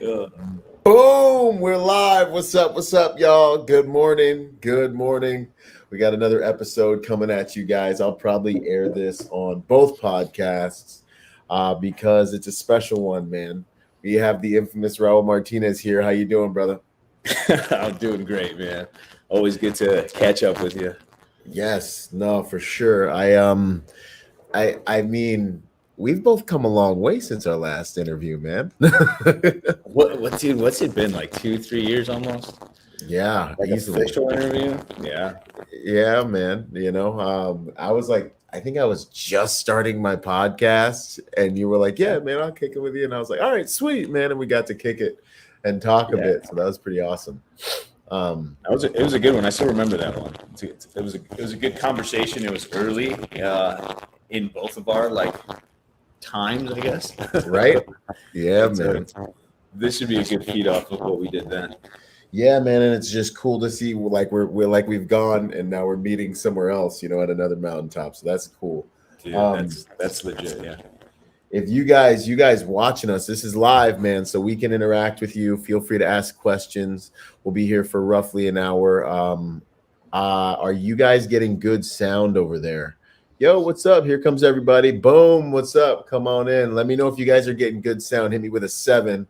Yeah. Boom! We're live. What's up? What's up, y'all? Good morning. Good morning. We got another episode coming at you guys. I'll probably air this on both podcasts because it's a special one, man. We have the infamous Raul Martinez here. How you doing, brother? I'm doing great, man. Always good to catch up with you. Yes, no, for sure. I mean, we've both come a long way since our last interview, man. Dude, what's it been, like 2-3 years almost? Yeah, Like easily. official interview? Yeah. Yeah, man. I think I was just starting my podcast, and you were like, "Yeah, man, I'll kick it with you." And I was like, "All right, sweet, man." And we got to kick it and talk a bit, so that was pretty awesome. It was a good one. I still remember that one. It was a good conversation. It was early in both of our times, I guess. Right? Yeah, man. This should be a good feed off of what we did then. Yeah, man, and it's just cool to see we've gone and now we're meeting somewhere else, at another mountaintop. So that's cool. Dude, that's legit. Yeah. If you guys watching us, this is live, man, so we can interact with you. Feel free to ask questions. We'll be here for roughly an hour. Are you guys getting good sound over there? Yo, what's up? Here comes everybody. Boom, what's up? Come on in. Let me know if you guys are getting good sound. Hit me with a 7.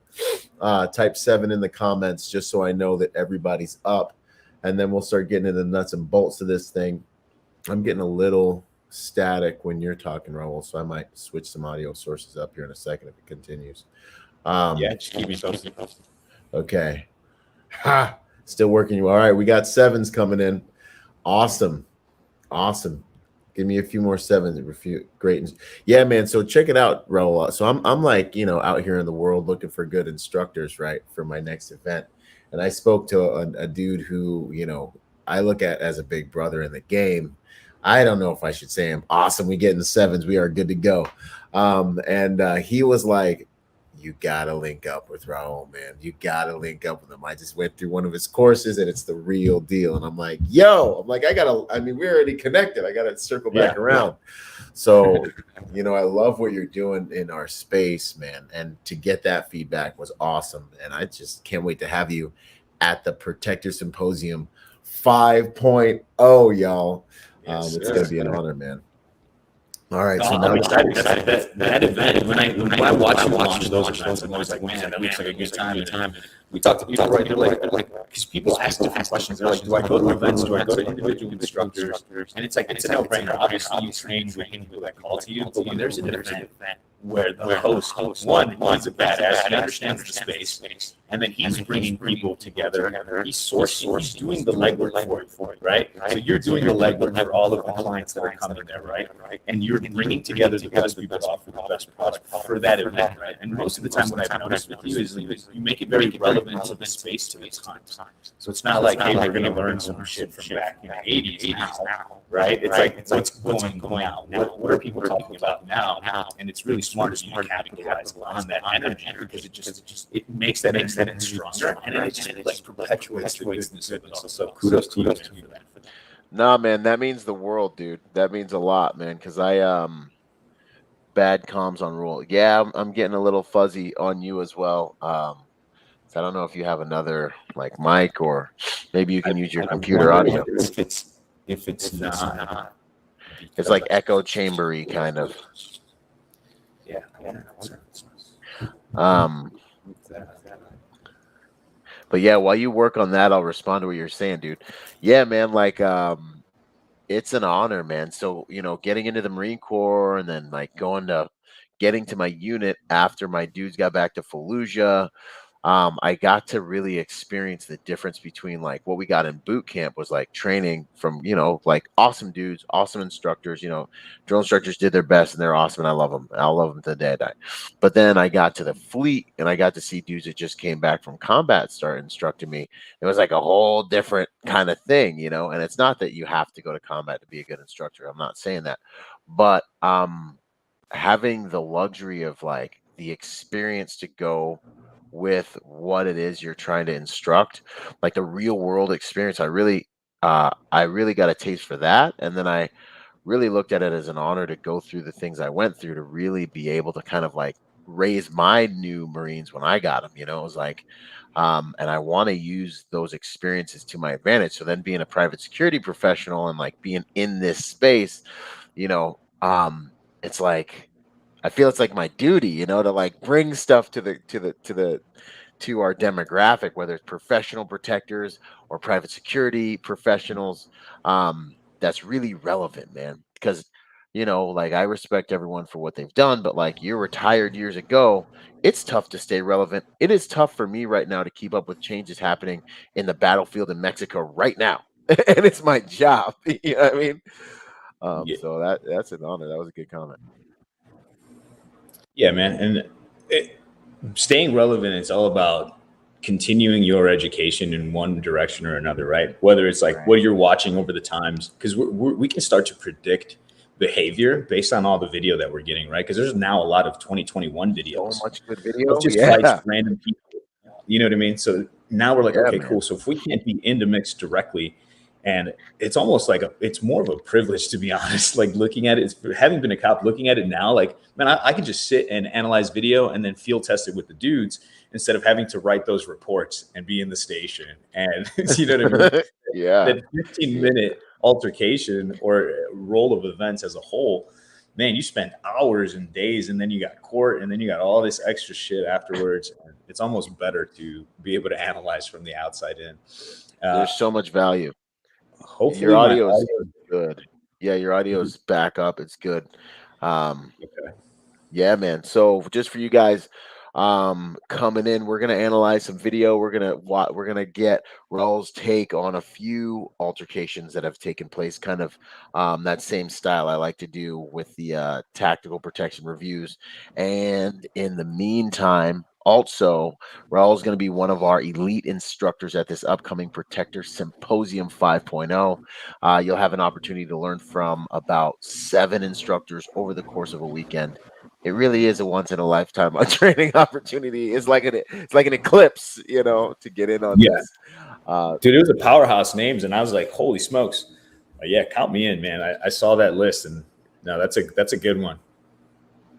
Type 7 in the comments just so I know that everybody's up. And then we'll start getting into the nuts and bolts of this thing. I'm getting a little static when you're talking, Raul, so I might switch some audio sources up here in a second if it continues. Just keep me posted. Okay. Ha! Still working. All right, we got 7s coming in. Awesome. Give me a few more 7s. Great. Yeah, man. So check it out, Raul. So I'm out here in the world looking for good instructors, right, for my next event. And I spoke to a dude who, I look at as a big brother in the game. I don't know if I should say him. Awesome. We get in the 7s. We are good to go. And he was like, you gotta link up with Raul, man. You gotta link up with him. I just went through one of his courses and it's the real deal. And I'm like, we're already connected. I gotta circle back around. So, I love what you're doing in our space, man. And to get that feedback was awesome. And I just can't wait to have you at the Protector Symposium 5.0, y'all. It's gonna be an honor, man. All right, so I'm excited. That event, when I watch you launch those events, I'm always like, man, that looks like a good time. We talked to people right here, because people ask different questions. They're like, do I go to events? Do I go to individual instructors? And it's a no-brainer. Obviously, you train with people that call to you, but when there's an event where the host, he's a badass, he understands the space, and then he's bringing people together. He's sourcing, he's doing the legwork for it, right? So you're doing the legwork for all of the clients that are coming there, right? And you're bringing together the best people to offer the best product for that event, right? And most of the time, what I've noticed with you is you make it very relevant to the space, to the times. So it's not like, hey, we're going to learn some shit from back in the 80s now, right? It's like what's going now. What are people talking about now? And it's really smart of you to capitalize on that energy because it makes that incident stronger, and it just perpetuates the goodness of it. So kudos to you for that. Nah, man, that means the world, dude. That means a lot, man, because bad comms on Rule. Yeah, I'm getting a little fuzzy on you as well. So I don't know if you have another mic, or maybe you can use your computer audio. If it's not, it's like echo chambery kind of. Yeah. But yeah, while you work on that, I'll respond to what you're saying, dude. Yeah, man, it's an honor, man. So, getting into the Marine Corps and then getting to my unit after my dudes got back to Fallujah, I got to really experience the difference between what we got in boot camp was training from, awesome dudes, awesome instructors, drill instructors did their best and they're awesome and I love them. I'll love them to the day I die. But then I got to the fleet and I got to see dudes that just came back from combat start instructing me. It was a whole different kind of thing, and it's not that you have to go to combat to be a good instructor. I'm not saying that, but having the luxury of the experience to go with what it is you're trying to instruct, the real world experience, I really got a taste for that. And then I really looked at it as an honor to go through the things I went through to really be able to kind of raise my new Marines when I got them. You know, it was like, and I want to use those experiences to my advantage. So then being a private security professional and like being in this space, you know, it's like I feel it's like my duty, you know, to like bring stuff to our demographic, whether it's professional protectors or private security professionals. That's really relevant, man. Because you know, like I respect everyone for what they've done, but like you're retired years ago, it's tough to stay relevant. It is tough for me right now to keep up with changes happening in the battlefield in Mexico right now. And it's my job. You know what I mean? Yeah, So that's an honor. That was a good comment. yeah, man. And staying relevant is all about continuing your education in one direction or another, right? Whether it's like Right. what you're watching over the times, because we can start to predict behavior based on all the video that we're getting, right? Because there's now a lot of 2021 So videos much good of video. just fights, Yeah. random people. You know what I mean? So now we're like, Yeah, okay, man. cool. So if we can't be in the mix directly, and it's almost like it's more of a privilege to be honest. Like looking at it, having been a cop, looking at it now, like man, I could just sit and analyze video and then field test it with the dudes instead of having to write those reports and be in the station. And you know what I mean? Yeah. That 15-minute altercation or roll of events as a whole, man, you spent hours and days, and then you got court, and then you got all this extra shit afterwards. It's almost better to be able to analyze from the outside in. There's so much value. Your Hopefully, my audio is audio. good. Yeah, your audio is back up. It's good. Um, Okay. Yeah, man. So just for you guys coming in, we're gonna analyze some video. We're gonna get Raul's take on a few altercations that have taken place, kind of that same style I like to do with the tactical protection reviews. And in the meantime, also Raul's going to be one of our elite instructors at this upcoming Protector Symposium 5.0. You'll have an opportunity to learn from about 7 instructors over the course of a weekend. It really is a once in a lifetime training opportunity. It's like an eclipse, you know, to get in on Yeah, this. dude, it was a powerhouse names, and I was like, holy smokes. Yeah, count me in, man. I saw that list, and no, that's a good one.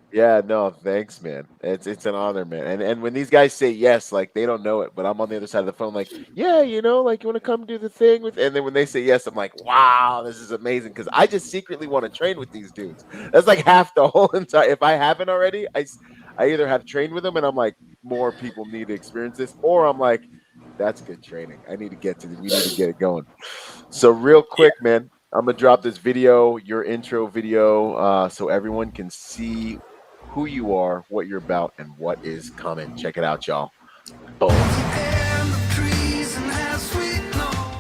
Yeah, no, thanks, man. It's an honor, man. And when these guys say yes, like they don't know it, but I'm on the other side of the phone, like, yeah, you know, like you want to come do the thing with. And then when they say yes, I'm like, wow, this is amazing because I just secretly want to train with these dudes. That's like half the whole entire. If I haven't already, I either have trained with them and I'm like, more people need to experience this, or I'm like, that's good training. I need to get to. We need to get it going. So real quick, man, I'm gonna drop this video, your intro video, so everyone can see who you are, what you're about, and what is coming. Check it out, y'all. Boom.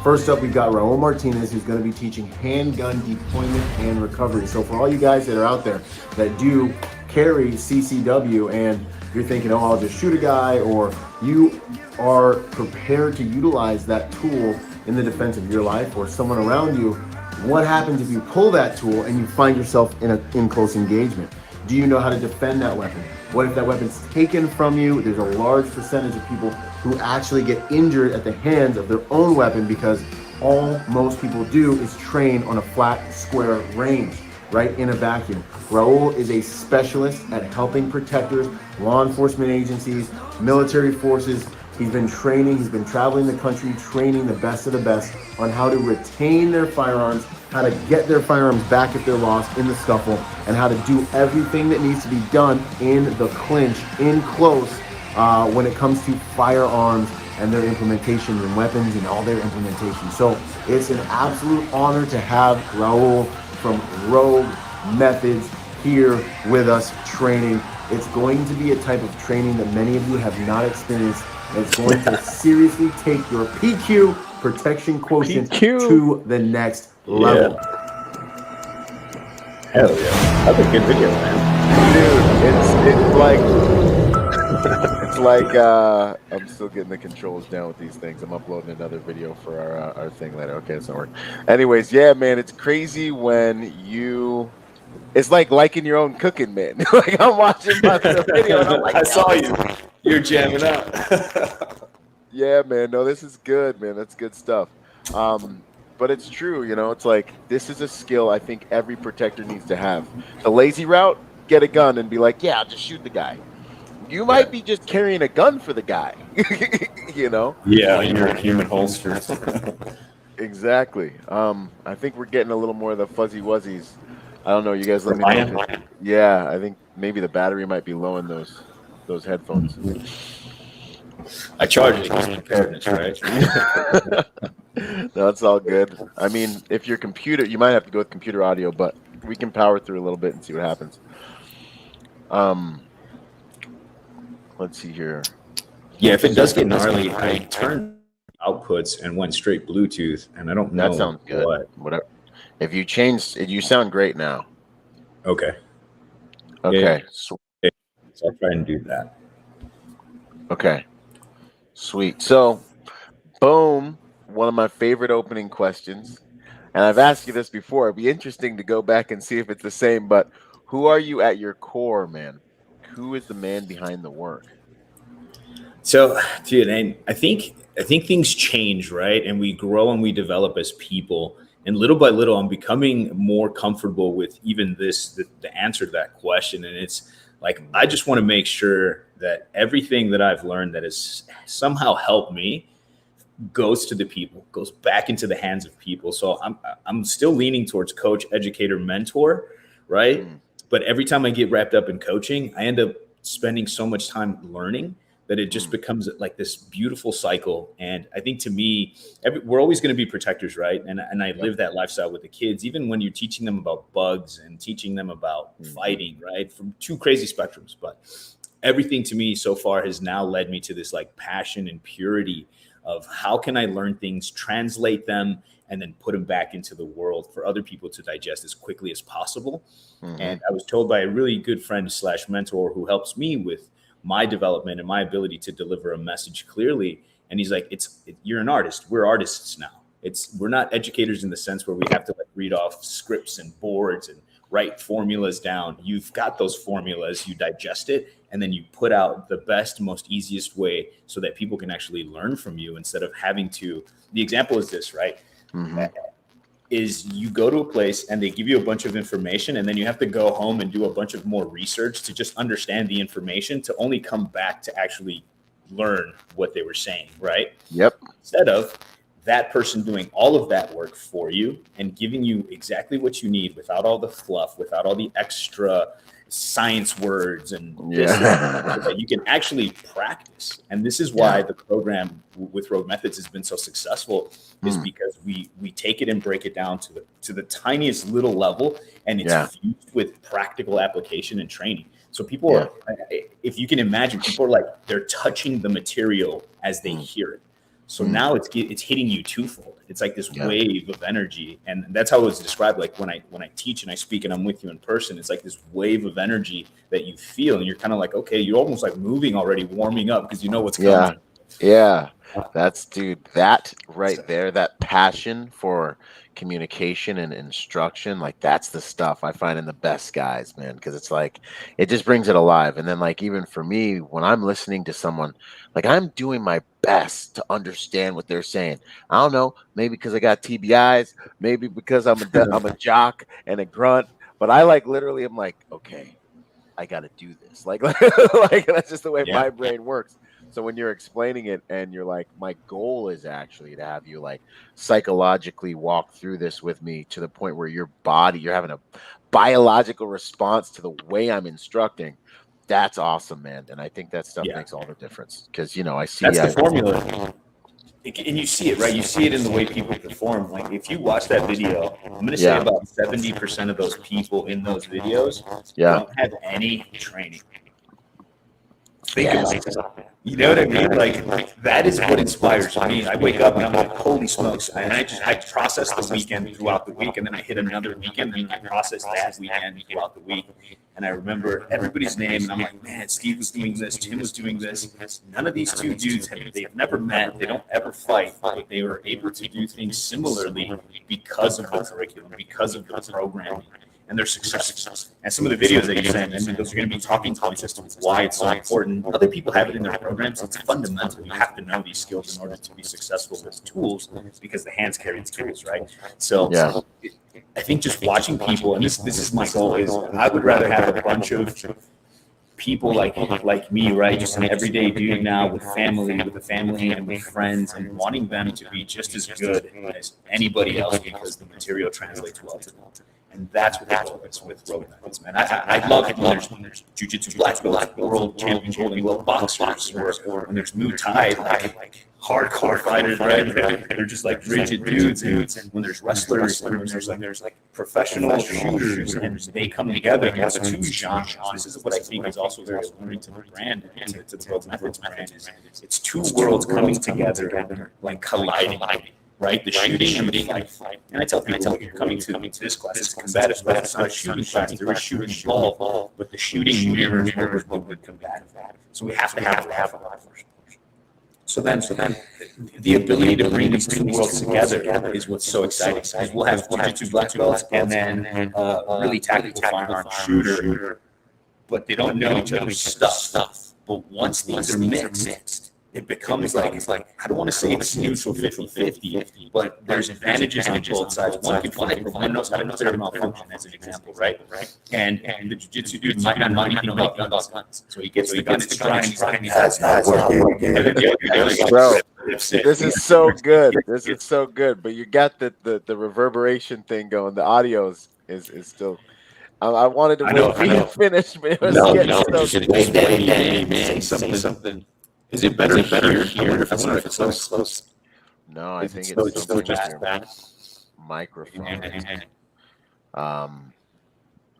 First up, we've got Raul Martinez, who's going to be teaching handgun deployment and recovery. So for all you guys that are out there that do carry CCW and you're thinking, oh, I'll just shoot a guy, or you are prepared to utilize that tool in the defense of your life or someone around you, what happens if you pull that tool and you find yourself in close engagement? Do you know how to defend that weapon? What if that weapon's taken from you? There's a large percentage of people who actually get injured at the hands of their own weapon because all most people do is train on a flat, square range, right, in a vacuum. Raul is a specialist at helping protectors, law enforcement agencies, military forces. He's been training, he's been traveling the country, training the best of the best on how to retain their firearms, how to get their firearms back if they're lost in the scuffle, and how to do everything that needs to be done in the clinch, in close, when it comes to firearms and their implementations and weapons and all their implementations. So it's an absolute honor to have Raul from Rogue Methods here with us training. It's going to be a type of training that many of you have not experienced. It's going to seriously take your PQ, protection quotient, to the next level. Hell yeah. That's a good video, man. Dude, it's like I'm still getting the controls down with these things. I'm uploading another video for our thing later. Okay, it's not working. Anyways, yeah, man, it's crazy when it's like liking your own cooking, man. Like I'm watching my video and I'm like, I saw you. You're jamming out. yeah, man. No, this is good, man. That's good stuff. But it's true, you know, it's like this is a skill I think every protector needs to have. The lazy route, get a gun and be like, yeah, I'll just shoot the guy. You might be just carrying a gun for the guy, you know? Yeah, in your human holster. Exactly. I think we're getting a little more of the fuzzy wuzzies. I don't know. You guys let me know. Yeah, I think maybe the battery might be low in those headphones. I charge it against preparedness, right? No, it's all good. I mean, if your computer, you might have to go with computer audio, but we can power through a little bit and see what happens. Let's see here. Yeah, if it does get gnarly, I turned outputs and went straight Bluetooth, and I don't know. That sounds good. Whatever. If you change, you sound great now. Okay. Okay. Yeah. So I'll try and do that. Okay. Sweet. So, boom. One of my favorite opening questions. And I've asked you this before. It'd be interesting to go back and see if it's the same, but who are you at your core, man? Who is the man behind the work? So, dude, and I think things change, right? And we grow and we develop as people. And little by little, I'm becoming more comfortable with even the answer to that question. And it's like, I just want to make sure that everything that I've learned that has somehow helped me goes to the people, goes back into the hands of people. So I'm still leaning towards coach, educator, mentor, right? But every time I get wrapped up in coaching, I end up spending so much time learning that it just becomes like this beautiful cycle. And I think to me, we're always going to be protectors, right? And I live that lifestyle with the kids, even when you're teaching them about bugs and teaching them about fighting, right? From two crazy spectrums. But everything to me so far has now led me to this like passion and purity of how can I learn things, translate them, and then put them back into the world for other people to digest as quickly as possible. And I was told by a really good friend / mentor who helps me with my development and my ability to deliver a message clearly. And he's like, you're an artist. We're artists now. We're not educators in the sense where we have to like read off scripts and boards and write formulas down. You've got those formulas, you digest it, and then you put out the best, most easiest way so that people can actually learn from you instead of having to. The example is this, right? Is you go to a place and they give you a bunch of information, and then you have to go home and do a bunch of more research to just understand the information to only come back to actually learn what they were saying, right? Yep. Instead of that person doing all of that work for you and giving you exactly what you need without all the fluff, without all the extra science words and this, so that you can actually practice. And this is why the program with Road Methods has been so successful, is because we take it and break it down to the tiniest little level, and it's fused with practical application and training. So people are, if you can imagine, people are like, they're touching the material as they hear it. So now it's hitting you twofold. It's like this wave of energy. And that's how it was described. Like when I teach and I speak and I'm with you in person, it's like this wave of energy that you feel. And you're kind of like, okay, you're almost like moving already, warming up because you know what's coming. Yeah. That right there, that passion for communication and instruction, like that's the stuff I find in the best guys, man, because it's like it just brings it alive. And then like even for me, when I'm listening to someone, like I'm doing my best to understand what they're saying. I don't know, maybe because I got TBIs, maybe because I'm a jock and a grunt, but I like literally am like, okay, I got to do this. Like that's just the way my brain works. So when you're explaining it and you're like, my goal is actually to have you like psychologically walk through this with me to the point where you're having a biological response to the way I'm instructing. That's awesome, man. And I think that stuff makes all the difference because, you know, I see that's the formula. And you see it, right? You see it in the way people perform. Like if you watch that video, I'm going to say about 70% of those people in those videos don't have any training. Think about it. You know what I mean? Like that is what inspires me. I wake up and I'm like, holy smokes. And I process the weekend throughout the week, and then I hit another weekend and I process that weekend throughout the week. And I remember everybody's name and I'm like, man, Steve was doing this, Tim was doing this. None of these two dudes they've never met, they don't ever fight, but they were able to do things similarly because of the curriculum, because of the programming. And they're successful. And some of the videos that you're saying, I mean, those are going to be talking points as to why it's so important. Other people have it in their programs. It's fundamental. You have to know these skills in order to be successful with tools because the hands carry the tools, right? So I think just watching people, and this is my goal, is I would rather have a bunch of people like me, right? Just an everyday dude now with a family and with friends, and wanting them to be just as good as anybody else because the material translates well to them. And that's what happens with road methods, man. I love it when there's jiu-jitsu black belts, world champions holding world boxers, or when there's Muay Thai, like hardcore fighters, right? They're just like rigid dudes. And when there's wrestlers, and there's like professional shooters, and they come together. And that's two genres. This is what I think is also very alluring to the brand and to the road methods brand. It's two worlds coming together and like colliding. Right, the shooting and the fight. And I tell people, if you're coming to this class, it's combative class. It's not a shooting class. There is shooting involved, but the shooting mirrors what would combative. So we have to have a lot of. So then, the ability to bring these two worlds together is what's so exciting. Because we'll have jiu-jitsu black belts and then a really tactical firearm shooter, but they don't know each other's stuff. But once these are mixed, it becomes like I don't want to say it's neutral 50-50, but there's advantages on both sides. One can fight, but one knows how to clear malfunction, as an example, right? And the jiu-jitsu dude might not know how to use guns, so he gets the gun to try and he's like, bro, this is so good. This is so good. But you got the reverberation thing going. The audio is still. I wanted to wait for you to finish, but it was getting so good. Something. Is it better here? I wonder if it's close. No, I think it's so much better. Microphone. I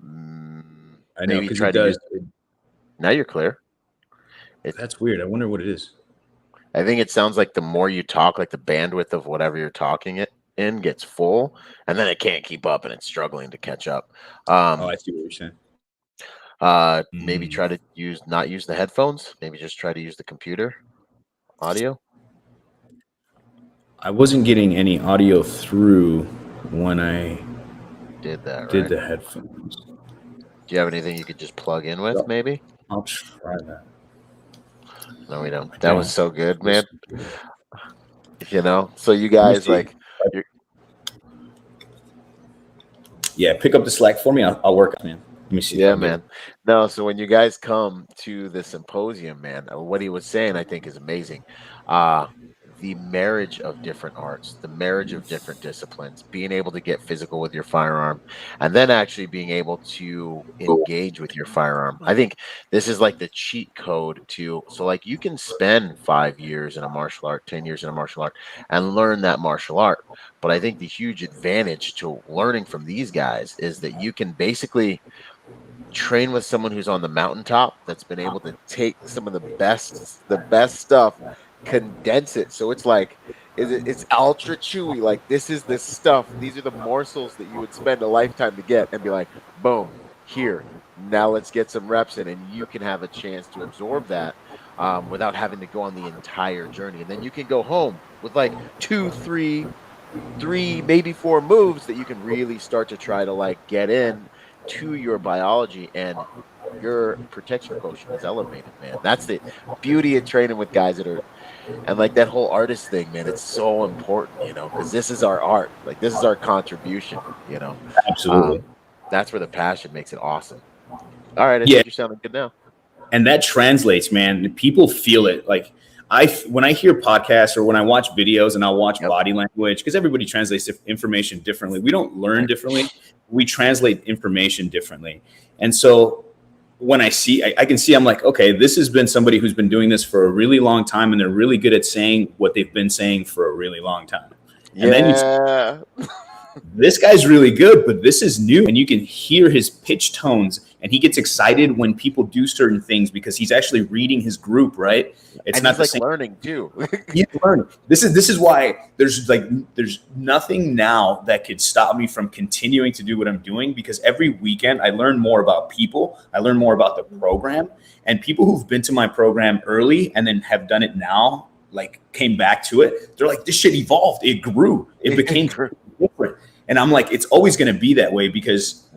know, maybe because try it to does. Now you're clear. That's weird. I wonder what it is. I think it sounds like the more you talk, like the bandwidth of whatever you're talking it in gets full, and then it can't keep up and it's struggling to catch up. I see what you're saying. Maybe try to not use the headphones. Maybe just try to use the computer audio. I wasn't getting any audio through when I did the headphones. Do you have anything you could just plug in with? Maybe I'll try that. No, we don't. That was so good, man. So you guys pick up the slack for me. I'll work on it, man. Let me see. Yeah, man. No, so when you guys come to the symposium, man, what he was saying, I think, is amazing. The marriage of different arts, the marriage of different disciplines, being able to get physical with your firearm, and then actually being able to engage with your firearm. I think this is like the cheat code so you can spend 5 years in a martial art, 10 years in a martial art, and learn that martial art. But I think the huge advantage to learning from these guys is that you can basically train with someone who's on the mountaintop that's been able to take some of the best stuff, condense it so it's ultra chewy. Like, this is the stuff, these are the morsels that you would spend a lifetime to get, and be like, boom, here, now let's get some reps in, and you can have a chance to absorb that without having to go on the entire journey. And then you can go home with like 2, 3, maybe 4 moves that you can really start to try to get in to your biology, and your protection quotient is elevated, man. That's the beauty of training with guys that are, and that whole artist thing, man. It's so important, because this is our art. This is our contribution, Absolutely. That's where the passion makes it awesome. All right, I think you're sounding good now. And that translates, man. People feel it. When I hear podcasts or when I watch videos, and I'll watch body language, because everybody translates information differently. We don't learn differently. We translate information differently. And so when I can see, I'm like, okay, this has been somebody who's been doing this for a really long time, and they're really good at saying what they've been saying for a really long time. And then this guy's really good, but this is new, and you can hear his pitch tones, and he gets excited when people do certain things because he's actually reading his group, right? It's not he's learning too. He's learning. This is why there's nothing now that could stop me from continuing to do what I'm doing, because every weekend I learn more about people, I learn more about the program, and people who've been to my program early and then have done it now, came back to it. They're like, this shit evolved. It grew. It became different. And I'm like, it's always going to be that way, because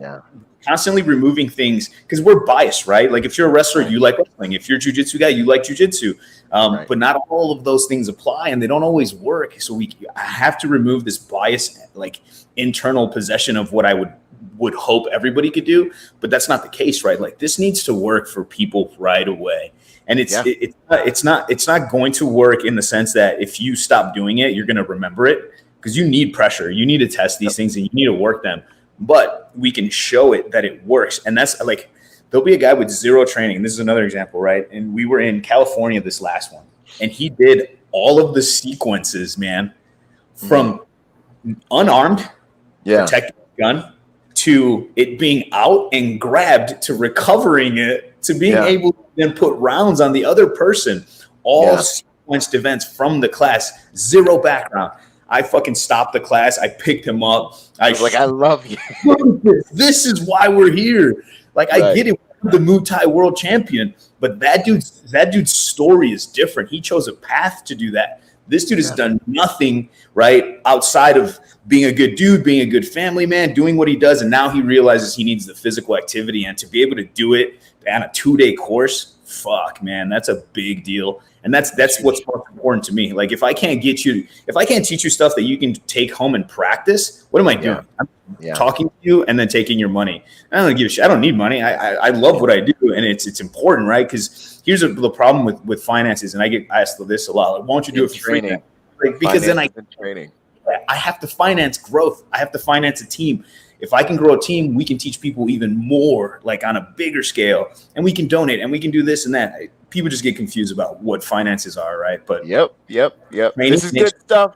constantly removing things because we're biased, right? Like if you're a wrestler, you like wrestling. If you're a jujitsu guy, you like jujitsu. But not all of those things apply, and they don't always work. So I have to remove this bias, like internal possession of what I would hope everybody could do, but that's not the case, right? Like this needs to work for people right away. And it's not going to work in the sense that if you stop doing it, you're going to remember it, because you need pressure. You need to test these things and you need to work them, but we can show it that it works. And that's like, there'll be a guy with zero training. This is another example, right? And we were in California this last one, and he did all of the sequences, man, from unarmed, protecting the gun, to it being out and grabbed, to recovering it, to being able to then put rounds on the other person. All sequenced events from the class, zero background. I fucking stopped the class. I picked him up. I was like, I love you. This is why we're here. Like, I get it. The Muay Thai world champion, but that dude's story is different. He chose a path to do that. This dude has done nothing, right, outside of being a good dude, being a good family man, doing what he does, and now he realizes he needs the physical activity, and to be able to do it on a 2-day course, fuck, man, that's a big deal. And that's what's most important to me. Like, if I can't teach you stuff that you can take home and practice, what am I doing? I'm talking to you and then taking your money. I don't give a shit. I don't need money. I love what I do, and it's important, right? Because here's the problem with finances, and I get asked this a lot. Like, why don't you do it for free? Like, because then I have to finance growth. I have to finance a team. If I can grow a team, we can teach people even more, like on a bigger scale, and we can donate and we can do this and that. People just get confused about what finances are, right? But yep. This is good stuff,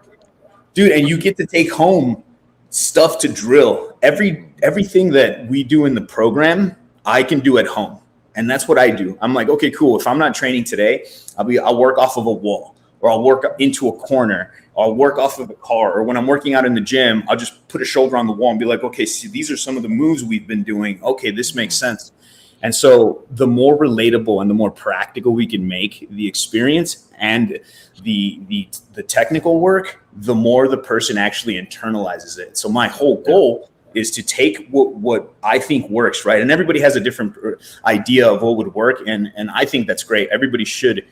dude. And you get to take home stuff to drill. Everything that we do in the program, I can do at home, and that's what I do. I'm like, okay, cool. If I'm not training today, I'll work off of a wall, or I'll work into a corner. I'll work off of a car, or when I'm working out in the gym, I'll just put a shoulder on the wall and be like, okay, see, these are some of the moves we've been doing. Okay, this makes sense. And so the more relatable and the more practical we can make the experience and the technical work, the more the person actually internalizes it. So my whole goal is to take what I think works, right? And everybody has a different idea of what would work. And I think that's great. Everybody should.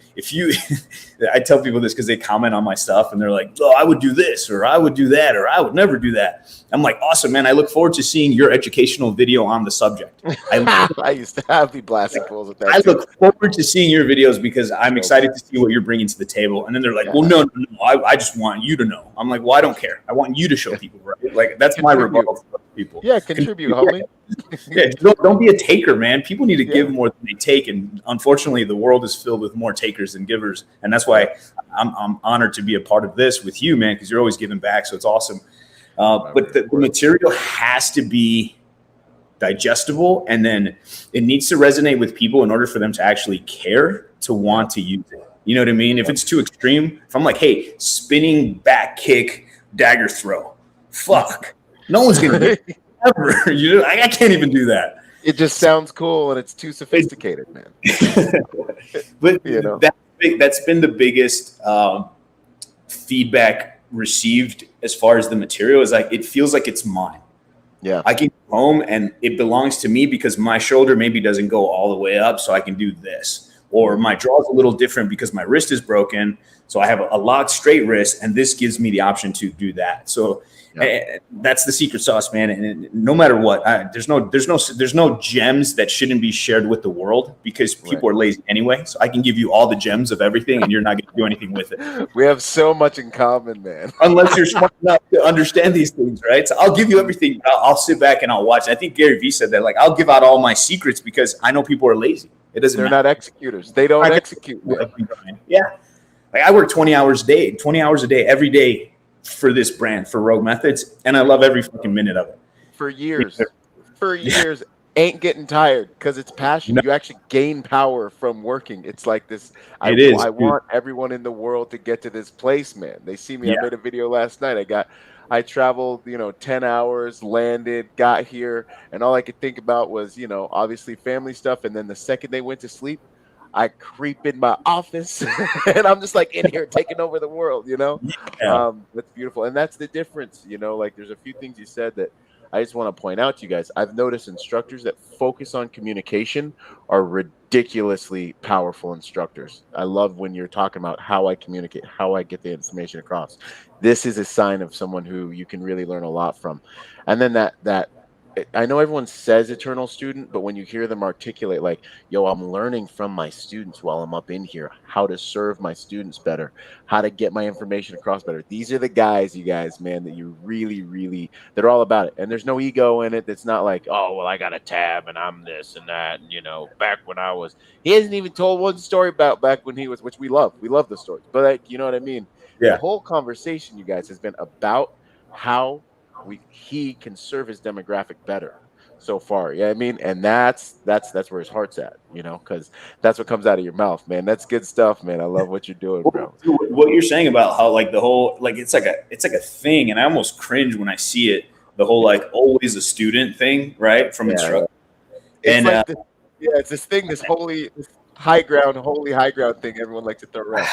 I tell people this because they comment on my stuff and they're like, oh, I would do this, or I would do that, or I would never do that. I'm like, awesome, man. I look forward to seeing your educational video on the subject. I used to have the blasting fools with that. I look forward to seeing your videos because I'm excited to see what you're bringing to the table. And then they're like, well, no, I just want you to know. I'm like, well, I don't care. I want you to show people, right? Like, that's my rebuttal for people. Yeah, contribute, homie. Yeah, don't be a taker, man. People need to give more than they take, and unfortunately, the world is filled with more takers than givers, and that's why I'm honored to be a part of this with you, man, because you're always giving back, so it's awesome. But the material has to be digestible, and then it needs to resonate with people in order for them to actually care to want to use it. You know what I mean? If it's too extreme, if I'm like, hey, spinning back kick, dagger throw, fuck, no one's gonna do it. Ever. I can't even do that. It just sounds cool and it's too sophisticated, man. But that's been the biggest feedback received as far as the material is, like, it feels like it's mine. Yeah, I can go home and it belongs to me because my shoulder maybe doesn't go all the way up, so I can do this. Or my draw is a little different because my wrist is broken, so I have a locked straight wrist, and this gives me the option to do that. So that's the secret sauce, man. And no matter what, there's no gems that shouldn't be shared with the world because people are lazy anyway. So I can give you all the gems of everything, and you're not going to do anything with it. We have so much in common, man. Unless you're smart enough to understand these things, right? So I'll give you everything. I'll sit back and I'll watch. I think Gary Vee said that. Like, I'll give out all my secrets because I know people are lazy. It doesn't matter. They're not executors. They don't execute. Yeah. Like, I work 20 hours a day, every day for this brand, for Rogue Methods, and I love every fucking minute of it. For years. Ain't getting tired because it's passion. You actually gain power from working. It's like this. I want everyone in the world to get to this place, man. They see me. I made a video last night. I traveled, 10 hours, landed, got here, and all I could think about was, obviously family stuff. And then the second they went to sleep, I creep in my office and I'm just like in here taking over the world, That's beautiful. And that's the difference, like there's a few things you said that I just want to point out to you guys, I've noticed instructors that focus on communication are ridiculously powerful instructors. I love when you're talking about how I communicate, how I get the information across. This is a sign of someone who you can really learn a lot from. And then I know everyone says eternal student, but when you hear them articulate like, yo, I'm learning from my students while I'm up in here, how to serve my students better, how to get my information across better. These are the guys, you guys, man, that you really, really, they're all about it. And there's no ego in it. That's not like, oh, well, I got a tab and I'm this and that. And, back when he hasn't even told one story about back when he was, which we love. We love the stories. But, like, you know what I mean? The Yeah. whole conversation, you guys, has been about how he can serve his demographic better so far. Yeah, I mean, and that's where his heart's at, because that's what comes out of your mouth, man. That's good stuff, man. I love what you're doing, bro. What you're saying about how like the whole like it's like a thing, and I almost cringe when I see it. The whole like always a student thing, right? From instructor. It's And like it's this thing, this holy high ground thing everyone likes to throw around.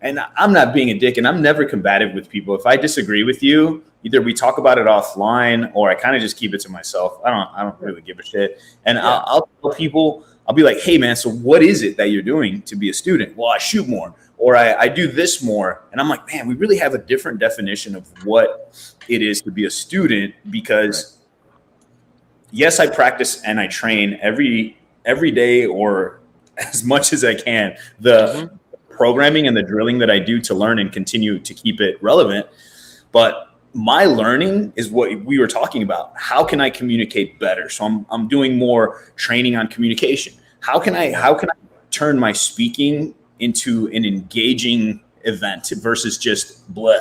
And I'm not being a dick, and I'm never combative with people. If I disagree with you, either we talk about it offline, or I kind of just keep it to myself. I don't really give a shit. And I'll tell people, I'll be like, hey man, so what is it that you're doing to be a student? Well, I shoot more, or I do this more. And I'm like, man, we really have a different definition of what it is to be a student, because yes, I practice and I train every day, or as much as I can, the programming and the drilling that I do to learn and continue to keep it relevant. But my learning is what we were talking about. How can I communicate better? So I'm doing more training on communication. How can I turn my speaking into an engaging event versus just blah?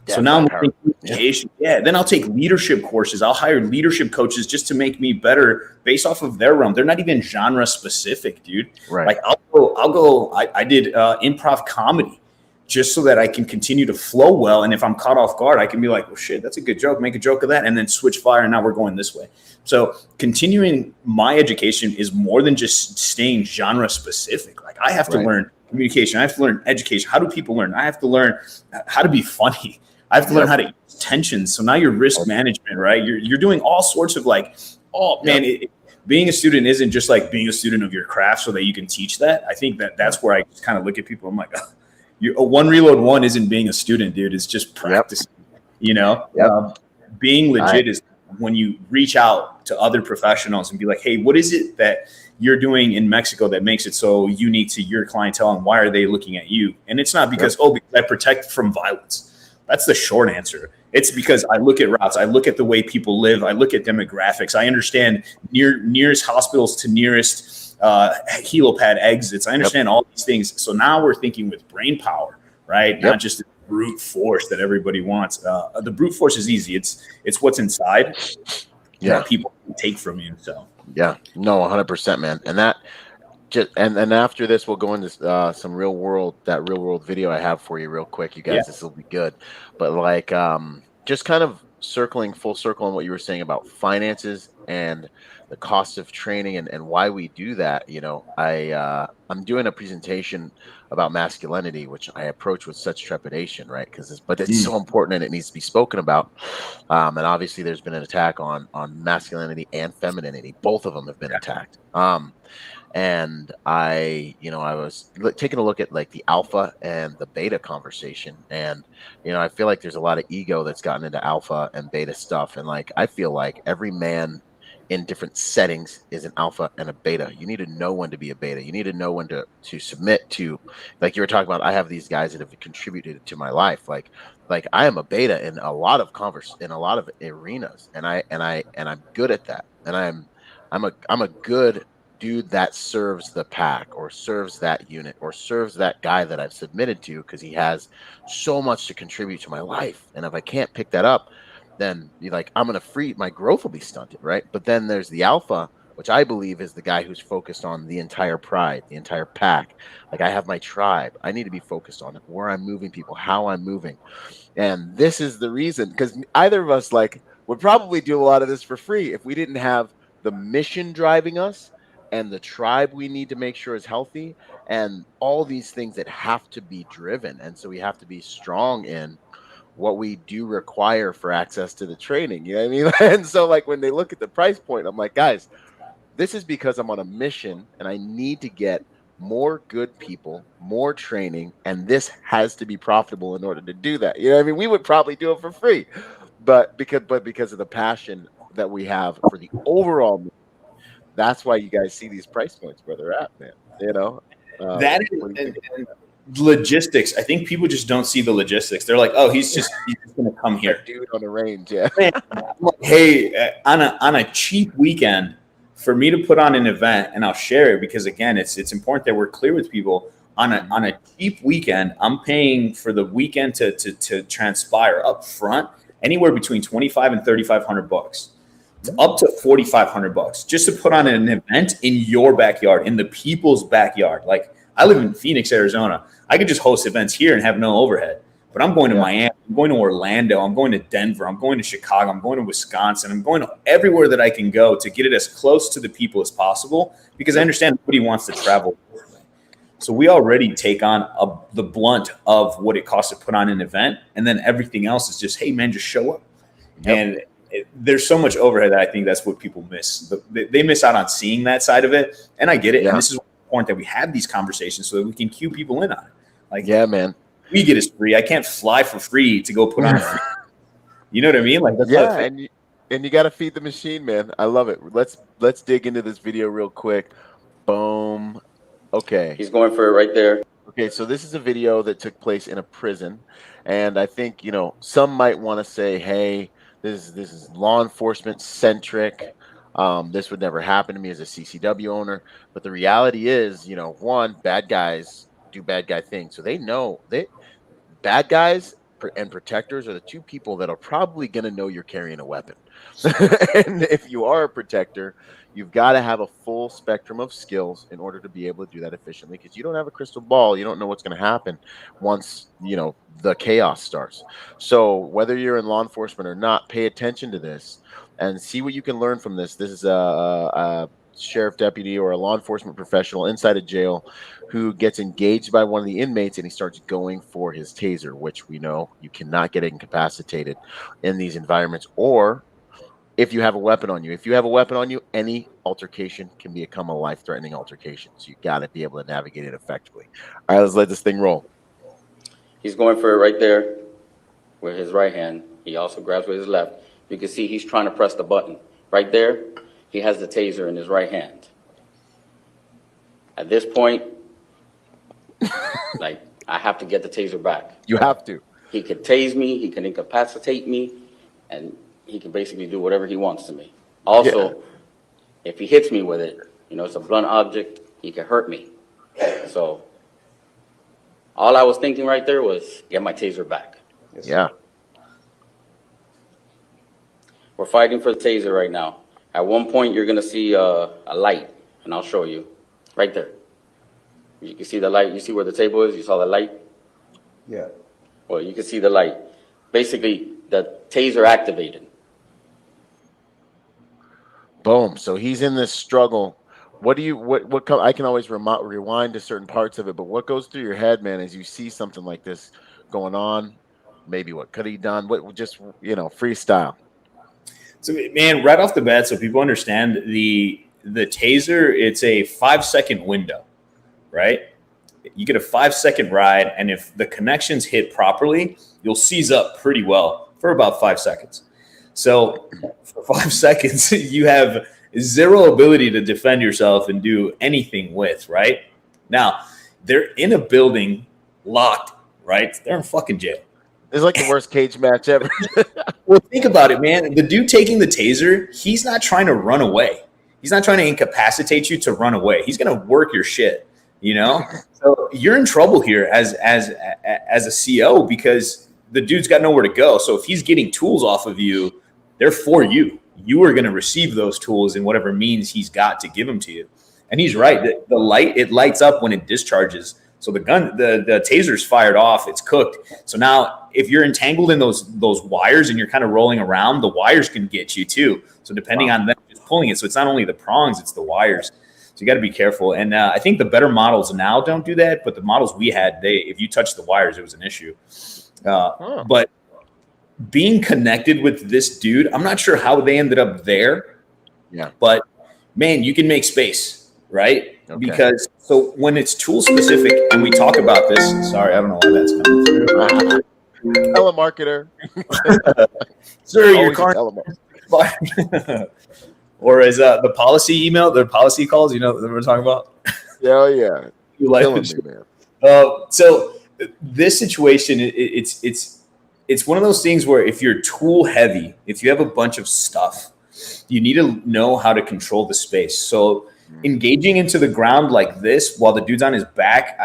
So now I'm taking communication. Then I'll take leadership courses. I'll hire leadership coaches just to make me better based off of their realm. They're not even genre specific, dude. Right. Like I'll go. I did improv comedy just so that I can continue to flow well. And if I'm caught off guard, I can be like, well, shit, that's a good joke. Make a joke of that, and then switch fire. And now we're going this way. So continuing my education is more than just staying genre specific. Like I have to learn communication. I have to learn education. How do people learn? I have to learn how to be funny. I have to learn how to use tensions. So now you're risk management, right? You're doing all sorts of like, being a student isn't just like being a student of your craft so that you can teach that. I think that's where I just kind of look at people. I'm like, a one reload one isn't being a student, dude. It's just practicing, being legit is when you reach out to other professionals and be like, hey, what is it that you're doing in Mexico that makes it so unique to your clientele, and why are they looking at you? And it's not because, because I protect from violence. That's the short answer. It's because I look at routes. I look at the way people live. I look at demographics. I understand nearest hospitals to nearest helipad exits. I understand all these things. So now we're thinking with brain power, right? Not just brute force that everybody wants. The brute force is easy. It's what's inside that people can take from you. So no, 100%, man. And that and after this, we'll go into some real world video I have for you real quick, you guys. This will be good. But like, just kind of full circle on what you were saying about finances and the cost of training and why we do that. I'm doing a presentation about masculinity, which I approach with such trepidation, right? But it's so important and it needs to be spoken about. And obviously there's been an attack on masculinity and femininity. Both of them have been attacked. And I was taking a look at like the alpha and the beta conversation. And, I feel like there's a lot of ego that's gotten into alpha and beta stuff. And like, I feel like every man in different settings is an alpha and a beta. You need to know when to be a beta. You need to know when to submit to, like you were talking about. I have these guys that have contributed to my life. Like I am a beta in a lot of in a lot of arenas. And I'm good at that. And I'm a good dude that serves the pack or serves that unit or serves that guy that I've submitted to, because he has so much to contribute to my life. And if I can't pick that up, then my growth will be stunted, right? But then there's the alpha, which I believe is the guy who's focused on the entire pride, the entire pack. Like I have my tribe. I need to be focused on it, where I'm moving people, how I'm moving. And this is the reason, because either of us would probably do a lot of this for free if we didn't have the mission driving us and the tribe we need to make sure is healthy, and all these things that have to be driven. And so we have to be strong in what we do require for access to the training. You know what I mean? And so like when they look at the price point, I'm like, guys, this is because I'm on a mission and I need to get more good people, more training, and this has to be profitable in order to do that. You know what I mean? We would probably do it for free, but because of the passion that we have for the overall, that's why you guys see these price points where they're at, man. You know, that and logistics. I think people just don't see the logistics. They're like, oh, he's just going to come here, dude on the range. Yeah. Man, I'm like, hey, on a cheap weekend, for me to put on an event, and I'll share it because again, it's important that we're clear with people. On a cheap weekend, I'm paying for the weekend to transpire up front anywhere between $2,500 and $3,500, up to $4,500 just to put on an event in your backyard, in the people's backyard. Like I live in Phoenix, Arizona. I could just host events here and have no overhead. But I'm going to Miami, I'm going to Orlando, I'm going to Denver, I'm going to Chicago, I'm going to Wisconsin, I'm going to everywhere that I can go to get it as close to the people as possible because I understand nobody wants to travel. So we already take on the blunt of what it costs to put on an event, and then everything else is just, hey, man, just show up. Yep. And there's so much overhead that I think that's what people miss. They miss out on seeing that side of it, and I get it. Yeah. And this is important that we have these conversations so that we can cue people in on it. Like, yeah, man. We get it free. I can't fly for free to go put on free. You know what I mean? Like, that's and you got to feed the machine, man. I love it. Let's dig into this video real quick. Boom. Okay. He's going for it right there. Okay, so this is a video that took place in a prison, and I think, you know, some might want to say, hey, this is law enforcement centric. This would never happen to me as a CCW owner. But the reality is, you know, one, bad guys do bad guy things. So they know bad guys and protectors are the two people that are probably going to know you're carrying a weapon. And if you are a protector, you've got to have a full spectrum of skills in order to be able to do that efficiently, because you don't have a crystal ball. You don't know what's going to happen once, you know, the chaos starts. So whether you're in law enforcement or not, pay attention to this and see what you can learn from this. This is a sheriff deputy or a law enforcement professional inside a jail who gets engaged by one of the inmates, and he starts going for his taser, which we know you cannot get incapacitated in these environments, or if you have a weapon on you. If you have a weapon on you, any altercation can become a life-threatening altercation. So you got to be able to navigate it effectively. All right, let's let this thing roll. He's going for it right there with his right hand. He also grabs with his left. You can see he's trying to press the button. Right there, he has the taser in his right hand. At this point, like, I have to get the taser back. You have to. He could tase me, he can incapacitate me, and he can basically do whatever he wants to me. Also, if he hits me with it, you know, it's a blunt object, he can hurt me. So all I was thinking right there was get my taser back. Yeah. We're fighting for the taser right now. At one point, you're going to see a light, and I'll show you. Right there. You can see the light. You see where the table is? You saw the light? Yeah. Well, you can see the light. Basically, the taser activated. Boom. So he's in this struggle. What I can always rewind to certain parts of it, but what goes through your head, man, as you see something like this going on? Maybe what could he done? What, just, you know, freestyle. So, man, right off the bat, so people understand the taser, it's a 5-second window, right? You get a 5-second ride, and if the connections hit properly, you'll seize up pretty well for about 5 seconds. So for 5 seconds, you have zero ability to defend yourself and do anything with, right? Now, they're in a building locked, right? They're in fucking jail. It's like the worst cage match ever. Well, think about it, man. The dude taking the taser, he's not trying to run away. He's not trying to incapacitate you to run away. He's going to work your shit, you know? So you're in trouble here as a CO because the dude's got nowhere to go. So if he's getting tools off of you, they're for you. You are going to receive those tools in whatever means he's got to give them to you. And he's right. The light, it lights up when it discharges. So the gun, the taser's fired off. It's cooked. So now if you're entangled in those wires and you're kind of rolling around, the wires can get you too. So depending on them just pulling it. So it's not only the prongs, it's the wires. So you got to be careful. And I think the better models now don't do that. But the models we had, if you touch the wires, it was an issue. But being connected with this dude, I'm not sure how they ended up there. Yeah. But man, you can make space, right? Okay. Because so when it's tool specific, and we talk about this, sorry, I don't know why that's coming through. Telemarketer. Sir, your Always a car. telemarketer. Or is the policy email, the policy calls, you know, that we're talking about? Yeah, yeah. You like Killing it? me, man. So this situation, it's one of those things where if you're tool heavy, if you have a bunch of stuff, you need to know how to control the space. So engaging into the ground like this while the dude's on his back,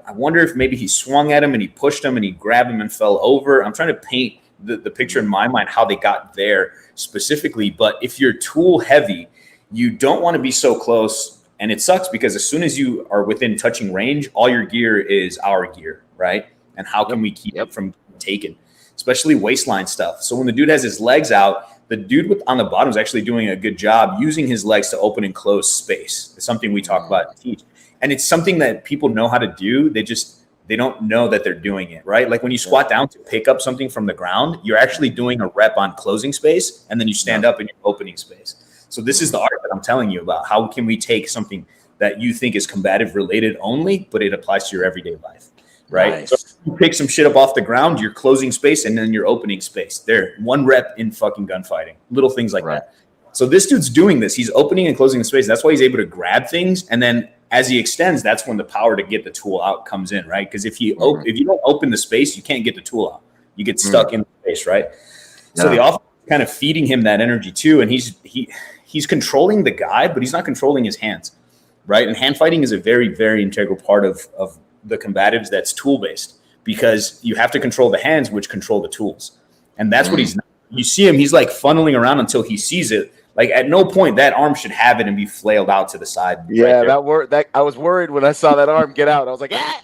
I wonder if maybe he swung at him and he pushed him and he grabbed him and fell over. I'm trying to paint the picture in my mind how they got there specifically. But if you're tool heavy, you don't want to be so close. And it sucks because as soon as you are within touching range, all your gear is our gear, right? And how can we keep it from taken, especially waistline stuff? So when the dude has his legs out, the dude on the bottom is actually doing a good job using his legs to open and close space. It's something we talk about and teach. And it's something that people know how to do. They don't know that they're doing it, right? Like when you squat down to pick up something from the ground, you're actually doing a rep on closing space, and then you stand up and you're opening space. So this is the art that I'm telling you about. How can we take something that you think is combative related only, but it applies to your everyday life, right? Nice. So you pick some shit up off the ground, you're closing space, and then you're opening space. There, one rep in fucking gunfighting. Little things like that. So this dude's doing this. He's opening and closing the space. That's why he's able to grab things. And then as he extends, that's when the power to get the tool out comes in, right? Because if you don't open the space, you can't get the tool out. You get stuck in the space, right? So the offense is kind of feeding him that energy too. And he's controlling the guy, but he's not controlling his hands, right? And hand fighting is a very, very integral part of the combatives that's tool-based, because you have to control the hands, which control the tools. And that's what he's not. You see him, he's like funneling around until he sees it. Like at no point that arm should have it and be flailed out to the side. Yeah, that I was worried when I saw that arm get out. I was like, ah!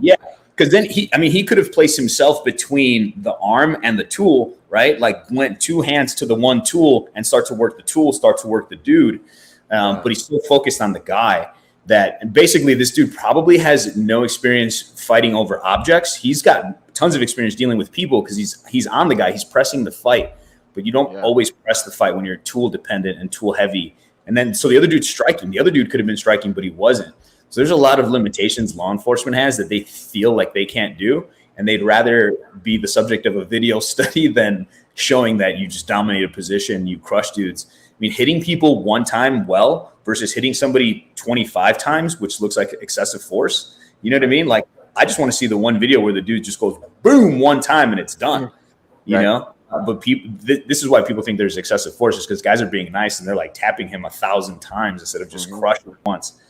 Yeah, because then he could have placed himself between the arm and the tool, right? Like went two hands to the one tool and start to work the tool, start to work the dude. But he's still focused on the guy. And basically this dude probably has no experience fighting over objects. He's got tons of experience dealing with people because he's on the guy. He's pressing the fight. But you don't always press the fight when you're tool dependent and tool heavy. And then, so the other dude's striking. The other dude could have been striking, but he wasn't. So there's a lot of limitations law enforcement has that they feel like they can't do. And they'd rather be the subject of a video study than showing that you just dominate a position, you crush dudes. I mean, hitting people one time well versus hitting somebody 25 times, which looks like excessive force. You know what I mean? Like, I just want to see the one video where the dude just goes boom one time and it's done, you know? But people, this is why people think there's excessive force, is because guys are being nice and they're like tapping him 1,000 times instead of just crushing it once.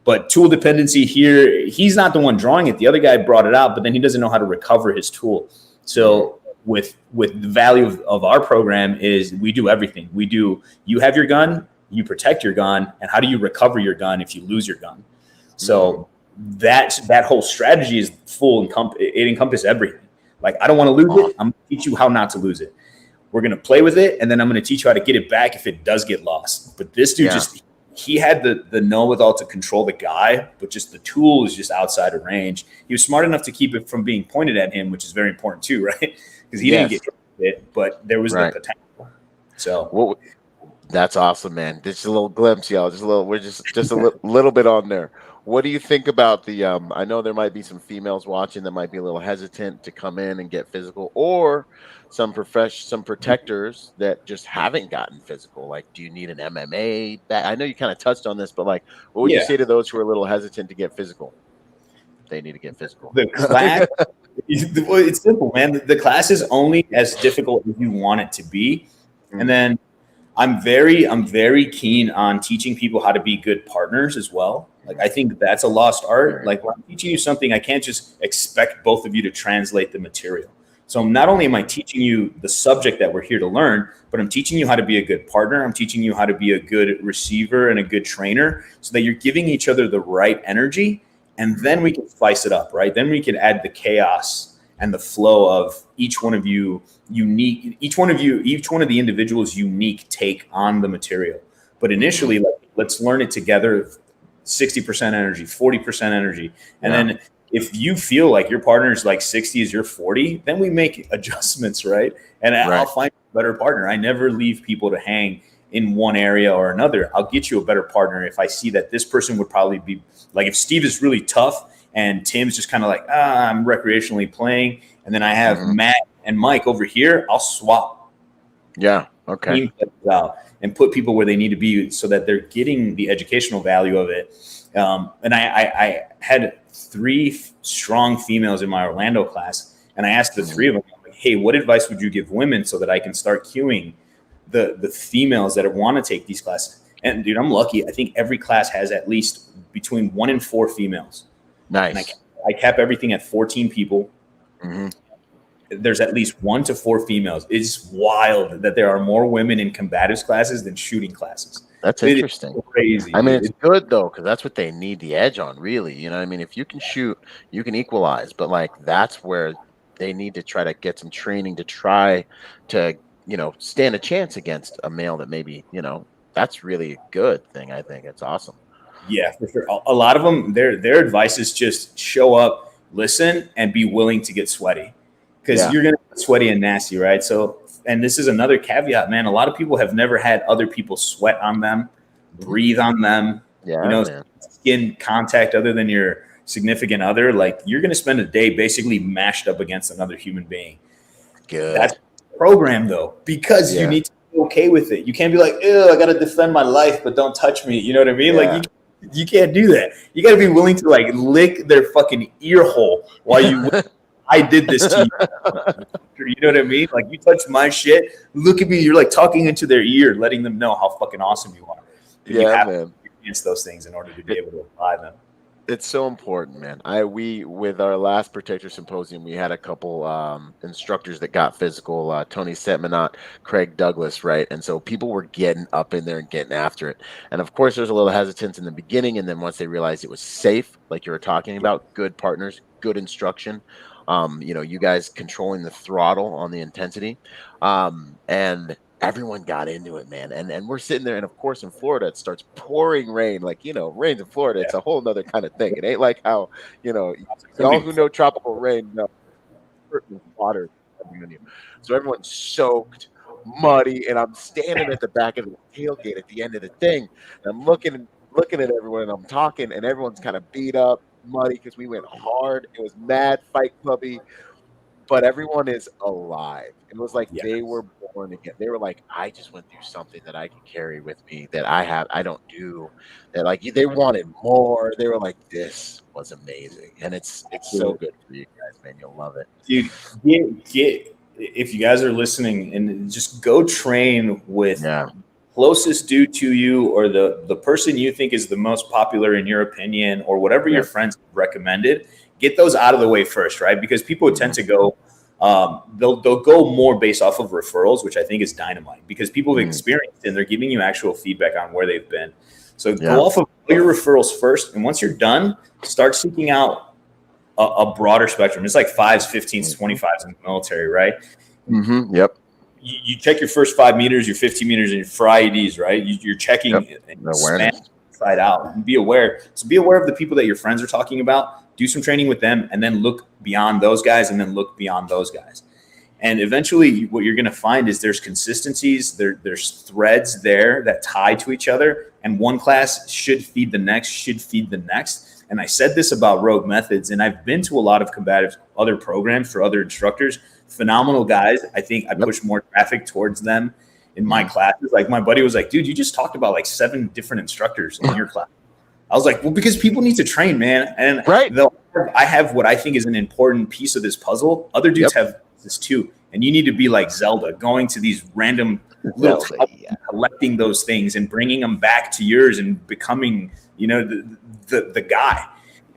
But tool dependency here, he's not the one drawing it. The other guy brought it out, but then he doesn't know how to recover his tool. So with the value of our program is we do everything. We do, you have your gun, you protect your gun, and how do you recover your gun if you lose your gun? So that whole strategy is it encompasses everything. Like, I don't want to lose it. I'm going to teach you how not to lose it. We're going to play with it, and then I'm going to teach you how to get it back if it does get lost. But this dude he had the know-withal to control the guy, but just the tool is just outside of range. He was smart enough to keep it from being pointed at him, which is very important too, right? Because he didn't get hit with it, but there was the potential. So that's awesome, man. Just a little glimpse, y'all. We're just a little bit on there. What do you think about the I know there might be some females watching that might be a little hesitant to come in and get physical, or some protectors that just haven't gotten physical. Like, do you need an MMA? I know you kind of touched on this, but like, what would you say to those who are a little hesitant to get physical? They need to get physical. The class, it's simple, man. The class is only as difficult as you want it to be. And then I'm very keen on teaching people how to be good partners as well. Like, I think that's a lost art. Like, when I'm teaching you something, I can't just expect both of you to translate the material. So not only am I teaching you the subject that we're here to learn, but I'm teaching you how to be a good partner. I'm teaching you how to be a good receiver and a good trainer, so that you're giving each other the right energy. And then we can spice it up, right? Then we can add the chaos and the flow of each one of you unique, each one of the individuals' unique take on the material. But initially, like, let's learn it together. 60% energy, 40% energy. And then if you feel like your partner's like 60 is your 40, then we make adjustments, right? And I'll find a better partner. I never leave people to hang in one area or another. I'll get you a better partner if I see that this person would probably be like, if Steve is really tough and Tim's just kind of like, I'm recreationally playing, and then I have Matt and Mike over here, I'll swap. Yeah. Okay. Out and put people where they need to be so that they're getting the educational value of it. And I had 3 strong females in my Orlando class, and I asked the 3 of them, like, hey, what advice would you give women so that I can start cueing the females that want to take these classes? And dude, I'm lucky. I think every class has at least between 1 and 4 females. Nice. And I cap everything at 14 people. There's at least 1 to 4 females. It's wild that there are more women in combatives classes than shooting classes. That's interesting. It's crazy. I mean, it's good though, because that's what they need the edge on, really. You know what I mean? If you can shoot, you can equalize, but like that's where they need to try to get some training to try to, you know, stand a chance against a male that maybe, you know, that's really a good thing. I think it's awesome. Yeah, for sure. A lot of them, their advice is just show up, listen, and be willing to get sweaty, because you're going to get sweaty and nasty, right? So, and this is another caveat, man. A lot of people have never had other people sweat on them, breathe on them, skin contact other than your significant other. Like, you're going to spend a day basically mashed up against another human being. Good. That's the program, though, because you need to be okay with it. You can't be like, ew, I got to defend my life, but don't touch me. You know what I mean? Like, you can't do that. You got to be willing to like lick their fucking ear hole while you. I did this to you. You know what I mean? Like, you touch my shit. Look at me. You're like talking into their ear, letting them know how fucking awesome you are. And you have to experience those things in order to be able to apply them. It's so important, man. We with our last Protector Symposium, we had a couple instructors that got physical, Tony Setmanot, Craig Douglas, right? And so people were getting up in there and getting after it. And of course, there's a little hesitance in the beginning, and then once they realized it was safe, like you were talking about, good partners, good instruction, you know, you guys controlling the throttle on the intensity, and everyone got into it, man. And we're sitting there, and of course in Florida it starts pouring rain. Like, you know, rains in Florida, it's a whole nother kind of thing. It ain't like how, you know, y'all who know tropical rain know certain water coming on you. So everyone's soaked, muddy, and I'm standing at the back of the tailgate at the end of the thing, and I'm looking at everyone, and I'm talking, and everyone's kind of beat up, muddy, because we went hard. It was mad fight clubby, but everyone is alive. It was like they were born again. They were like, I just went through something that I can carry with me that I don't do. That, like, they wanted more. They were like, this was amazing, and it's so good for you guys, man. You'll love it, dude. Get if you guys are listening, and just go train with closest dude to you, or the person you think is the most popular in your opinion, or whatever your friends recommended. Get those out of the way first, right? Because people tend to go, they'll go more based off of referrals, which I think is dynamite, because people have experienced and they're giving you actual feedback on where they've been. So go off of all your referrals first, and once you're done, start seeking out a broader spectrum. It's like 5s, 15s, 25s in the military, right? Yep. You check your first 5 meters, your 15 meters, and your IEDs, right? You're checking awareness inside out, and be aware. So be aware of the people that your friends are talking about. Do some training with them, and then look beyond those guys, and then look beyond those guys. And eventually what you're going to find is there's consistencies, there's threads there that tie to each other, and one class should feed the next, And I said this about Rogue Methods, and I've been to a lot of combative other programs for other instructors, phenomenal guys. I think I push more traffic towards them in my classes. Like, my buddy was like, dude, you just talked about like 7 different instructors in your class. I was like, well, because people need to train, man. And I have what I think is an important piece of this puzzle. Other dudes have this too. And you need to be like Zelda, going to these random little collecting those things and bringing them back to yours and becoming, you know, the guy.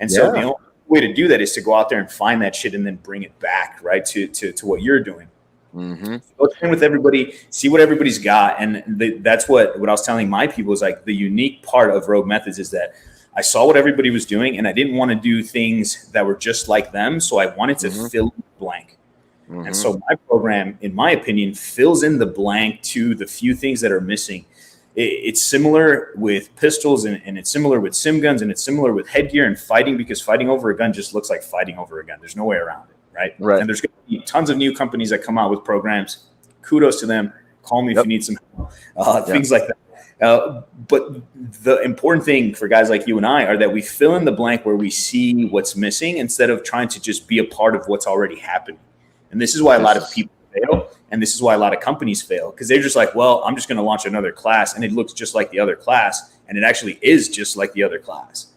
And so the only way to do that is to go out there and find that shit and then bring it back, right, to what you're doing. Go train with everybody, see what everybody's got. And that's what I was telling my people is, like, the unique part of Rogue Methods is that I saw what everybody was doing, and I didn't want to do things that were just like them. So I wanted to fill in the blank. And so my program, in my opinion, fills in the blank to the few things that are missing. it's similar with pistols, and it's similar with sim guns, and it's similar with headgear and fighting, because fighting over a gun just looks like fighting over a gun. There's no way around it, right? Right. And there's going to be tons of new companies that come out with programs. Kudos to them. Call me if you need some things like that. But the important thing for guys like you and I are that we fill in the blank where we see what's missing instead of trying to just be a part of what's already happening. And this is why a lot of people fail. And this is why a lot of companies fail, because they're just like, well, I'm just going to launch another class, and it looks just like the other class. And it actually is just like the other class.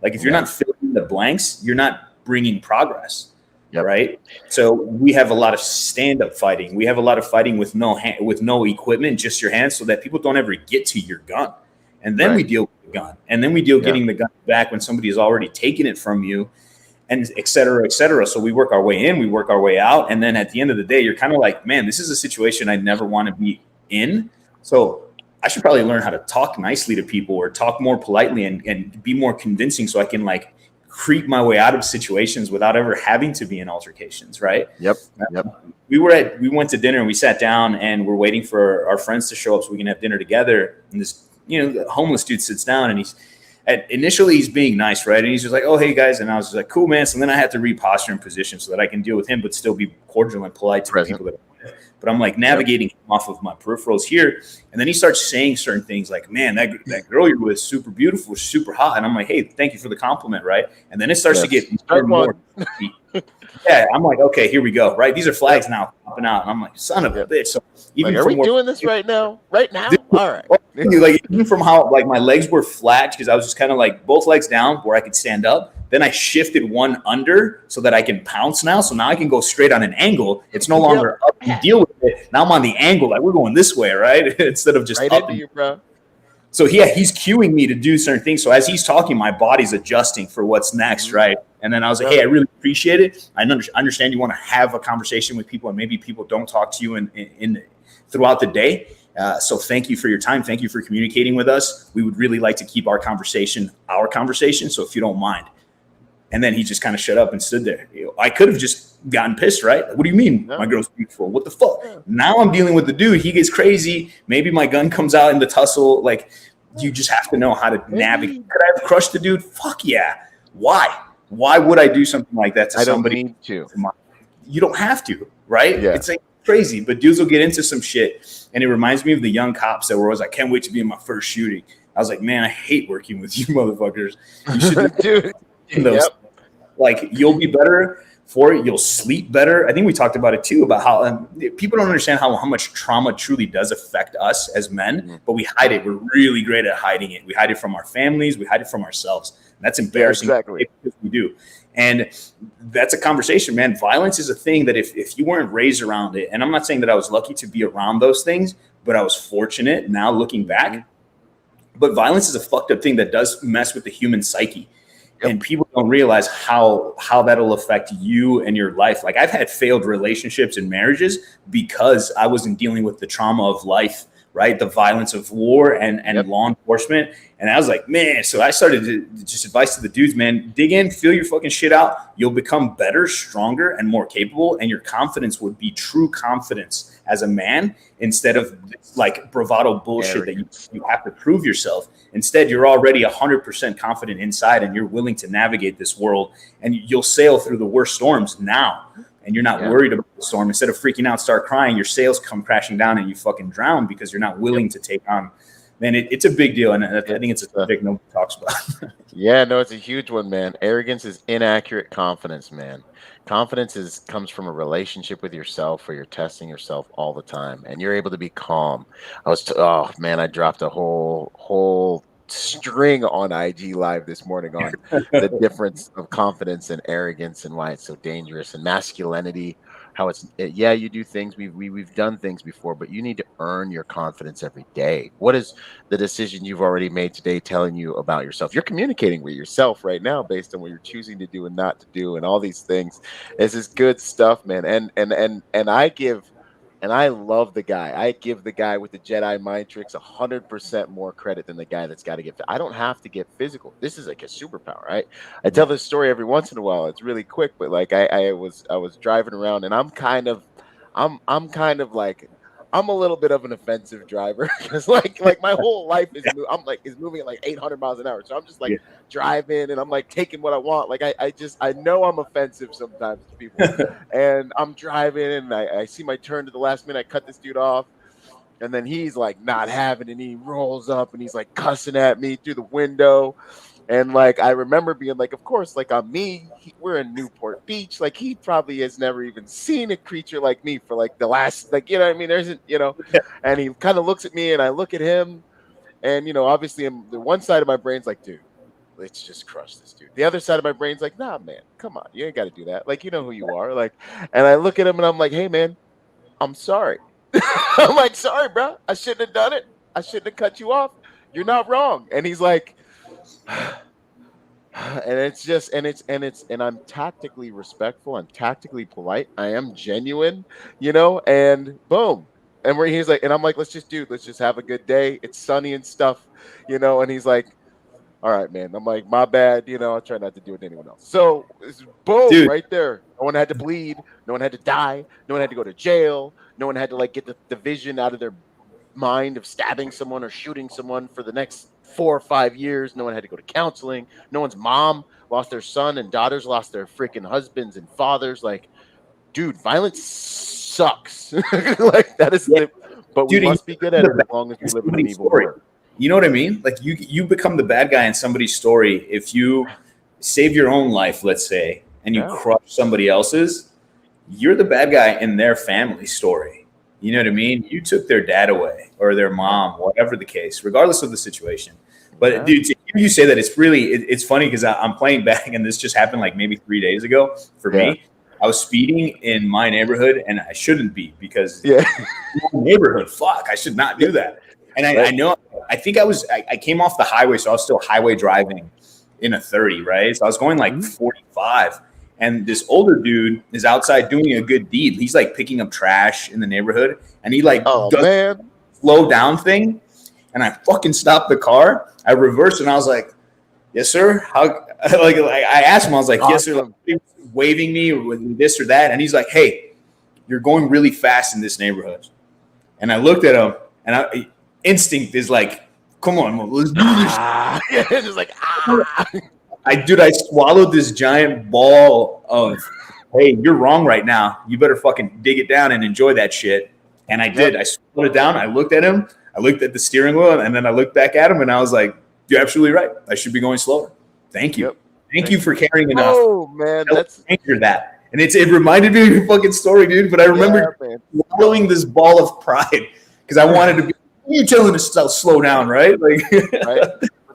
Like if you're not filling in the blanks, you're not bringing progress. Right. So we have a lot of stand-up fighting. We have a lot of fighting with no equipment, just your hands, so that people don't ever get to your gun. And then we deal with the gun. And then we deal getting the gun back when somebody has already taken it from you, and et cetera, et cetera. So we work our way in, we work our way out. And then at the end of the day, you're kind of like, man, this is a situation I never want to be in. So I should probably learn how to talk nicely to people, or talk more politely, and be more convincing, so I can like creep my way out of situations without ever having to be in altercations. Right. We went to dinner, and we sat down, and we're waiting for our friends to show up so we can have dinner together. And this, the homeless dude sits down, and initially he's being nice, right? And he's just like, oh, hey guys. And I was just like, cool, man. So then I had to reposture in position so that I can deal with him, but still be cordial and polite to the people that I'm with. But I'm like navigating him off of my peripherals here. And then he starts saying certain things like, man, that girl you're with is super beautiful, super hot. And I'm like, hey, thank you for the compliment, right? And then it starts to get more. I'm like, okay, here we go, right? These are flags now popping out. And I'm like, son of a bitch. So even are we doing this right now? Right now? All right. Like even from how like my legs were flat, because I was just kind of like both legs down where I could stand up. Then I shifted one under so that I can pounce now. So now I can go straight on an angle. It's no longer up and deal with it. Now I'm on the angle, like we're going this way, right? Instead of just right up. Into you, bro. So he's cueing me to do certain things. So as he's talking, my body's adjusting for what's next, right? And then I was like, hey, I really appreciate it. I understand you want to have a conversation with people, and maybe people don't talk to you in throughout the day. So thank you for your time. Thank you for communicating with us. We would really like to keep our conversation. So if you don't mind. And then he just kind of shut up and stood there. I could have just gotten pissed, right? What do you mean my girl's beautiful? What the fuck? Now I'm dealing with the dude. He gets crazy. Maybe my gun comes out in the tussle. Like, you just have to know how to navigate. Could I have crushed the dude? Fuck yeah. Why? Why would I do something like that to somebody? I don't need to. You don't have to, right? Yeah. It's like crazy. But dudes will get into some shit. And it reminds me of the young cops that were always like, can't wait to be in my first shooting. I was like, man, I hate working with you motherfuckers. You should dude. Like, you'll be better for it. You'll sleep better. I think we talked about it too, about how people don't understand how much trauma truly does affect us as men, but we hide it. We're really great at hiding it. We hide it from our families. We hide it from ourselves. And that's embarrassing. Exactly. We do. And that's a conversation, man. Violence is a thing that if you weren't raised around it, and I'm not saying that I was lucky to be around those things, but I was fortunate now looking back. But violence is a fucked up thing that does mess with the human psyche. And people don't realize how that'll affect you and your life. Like, I've had failed relationships and marriages because I wasn't dealing with the trauma of life, right? The violence of war and law enforcement. And I was like, man, so I started to just advice to the dudes, man, dig in, feel your fucking shit out. You'll become better, stronger, and more capable. And your confidence would be true confidence as a man, instead of like bravado bullshit that you have to prove yourself. Instead, you're already 100% confident inside, and you're willing to navigate this world, and you'll sail through the worst storms now. And you're not worried about the storm. Instead of freaking out, start crying, your sails come crashing down and you fucking drown because you're not willing to take on. Man, it's a big deal. And I think it's a topic nobody talks about. Yeah, no, it's a huge one, man. Arrogance is inaccurate confidence, man. Confidence comes from a relationship with yourself where you're testing yourself all the time and you're able to be calm. I dropped a whole string on IG Live this morning on the difference of confidence and arrogance and why it's so dangerous, and masculinity, how you do things, we've done things before, but you need to earn your confidence every day. What is the decision you've already made today telling you about yourself? You're communicating with yourself right now based on what you're choosing to do and not to do, and all these things. This is good stuff, man. And I love the guy. I give the guy with the Jedi mind tricks 100% more credit than the guy that's got to get. I don't have to get physical. This is like a superpower, right? I tell this story every once in a while. It's really quick, but like I was driving around, and I'm kind of like I'm a little bit of an offensive driver because like my whole life is moving at like 800 miles an hour. So I'm just like driving and I'm like taking what I want. Like I know I'm offensive sometimes to people, and I'm driving and I see my turn to the last minute. I cut this dude off. And then he's like not having it. And he rolls up and he's like cussing at me through the window. And like I remember being like, of course, like on me, we're in Newport Beach. Like he probably has never even seen a creature like me for like the last, like, you know what I mean? There's, and he kind of looks at me and I look at him. And, obviously the one side of my brain's like, dude, let's just crush this dude. The other side of my brain's like, nah, man, come on. You ain't got to do that. Like, you know who you are. Like, and I look at him and I'm like, hey, man, I'm sorry. I'm like, sorry, bro. I shouldn't have done it. I shouldn't have cut you off. You're not wrong. And he's like, and I'm tactically respectful. I'm tactically polite. I am genuine, and boom. And he's like, and I'm like, let's just have a good day. It's sunny and stuff, and he's like, all right, man. I'm like, my bad. I'll try not to do it to anyone else. So it's boom, dude, right there. No one had to bleed. No one had to die. No one had to go to jail. No one had to like get the vision out of their mind of stabbing someone or shooting someone for the next 4 or 5 years. No one had to go to counseling. No one's mom lost their son and daughters lost their freaking husbands and fathers. Like, dude, violence sucks. Like that is, but we must be good at it as long as we live in an evil world. You know what I mean? Like you become the bad guy in somebody's story if you save your own life, let's say, and you crush somebody else's. You're the bad guy in their family story. You know what I mean? You took their dad away or their mom, whatever the case, regardless of the situation. But dude, to hear you say that, it's funny because I'm playing back, and this just happened like maybe 3 days ago for me. I was speeding in my neighborhood, and I shouldn't be because my neighborhood. Fuck, I should not do that. And I think I came off the highway, so I was still highway driving in a 30, right? So I was going like 45. And this older dude is outside doing a good deed. He's like picking up trash in the neighborhood, and he like does a slow down thing. And I fucking stopped the car. I reversed, and I was like, "Yes, sir." How? Like I asked him, I was like, "Yes, sir." Like, he was waving me with this or that, and he's like, "Hey, you're going really fast in this neighborhood." And I looked at him, and instinct is like, "Come on, let's do this." It's just like, I swallowed this giant ball of, hey, you're wrong right now. You better fucking dig it down and enjoy that shit. And I did. I swallowed it down. I looked at him. I looked at the steering wheel, and then I looked back at him, and I was like, you're absolutely right. I should be going slower. Thank you. Thank you for caring enough. Oh, man. That's that. And it reminded me of your fucking story, dude. But I remember swallowing this ball of pride because I wanted to be, you're telling us to slow down, right? Like, right.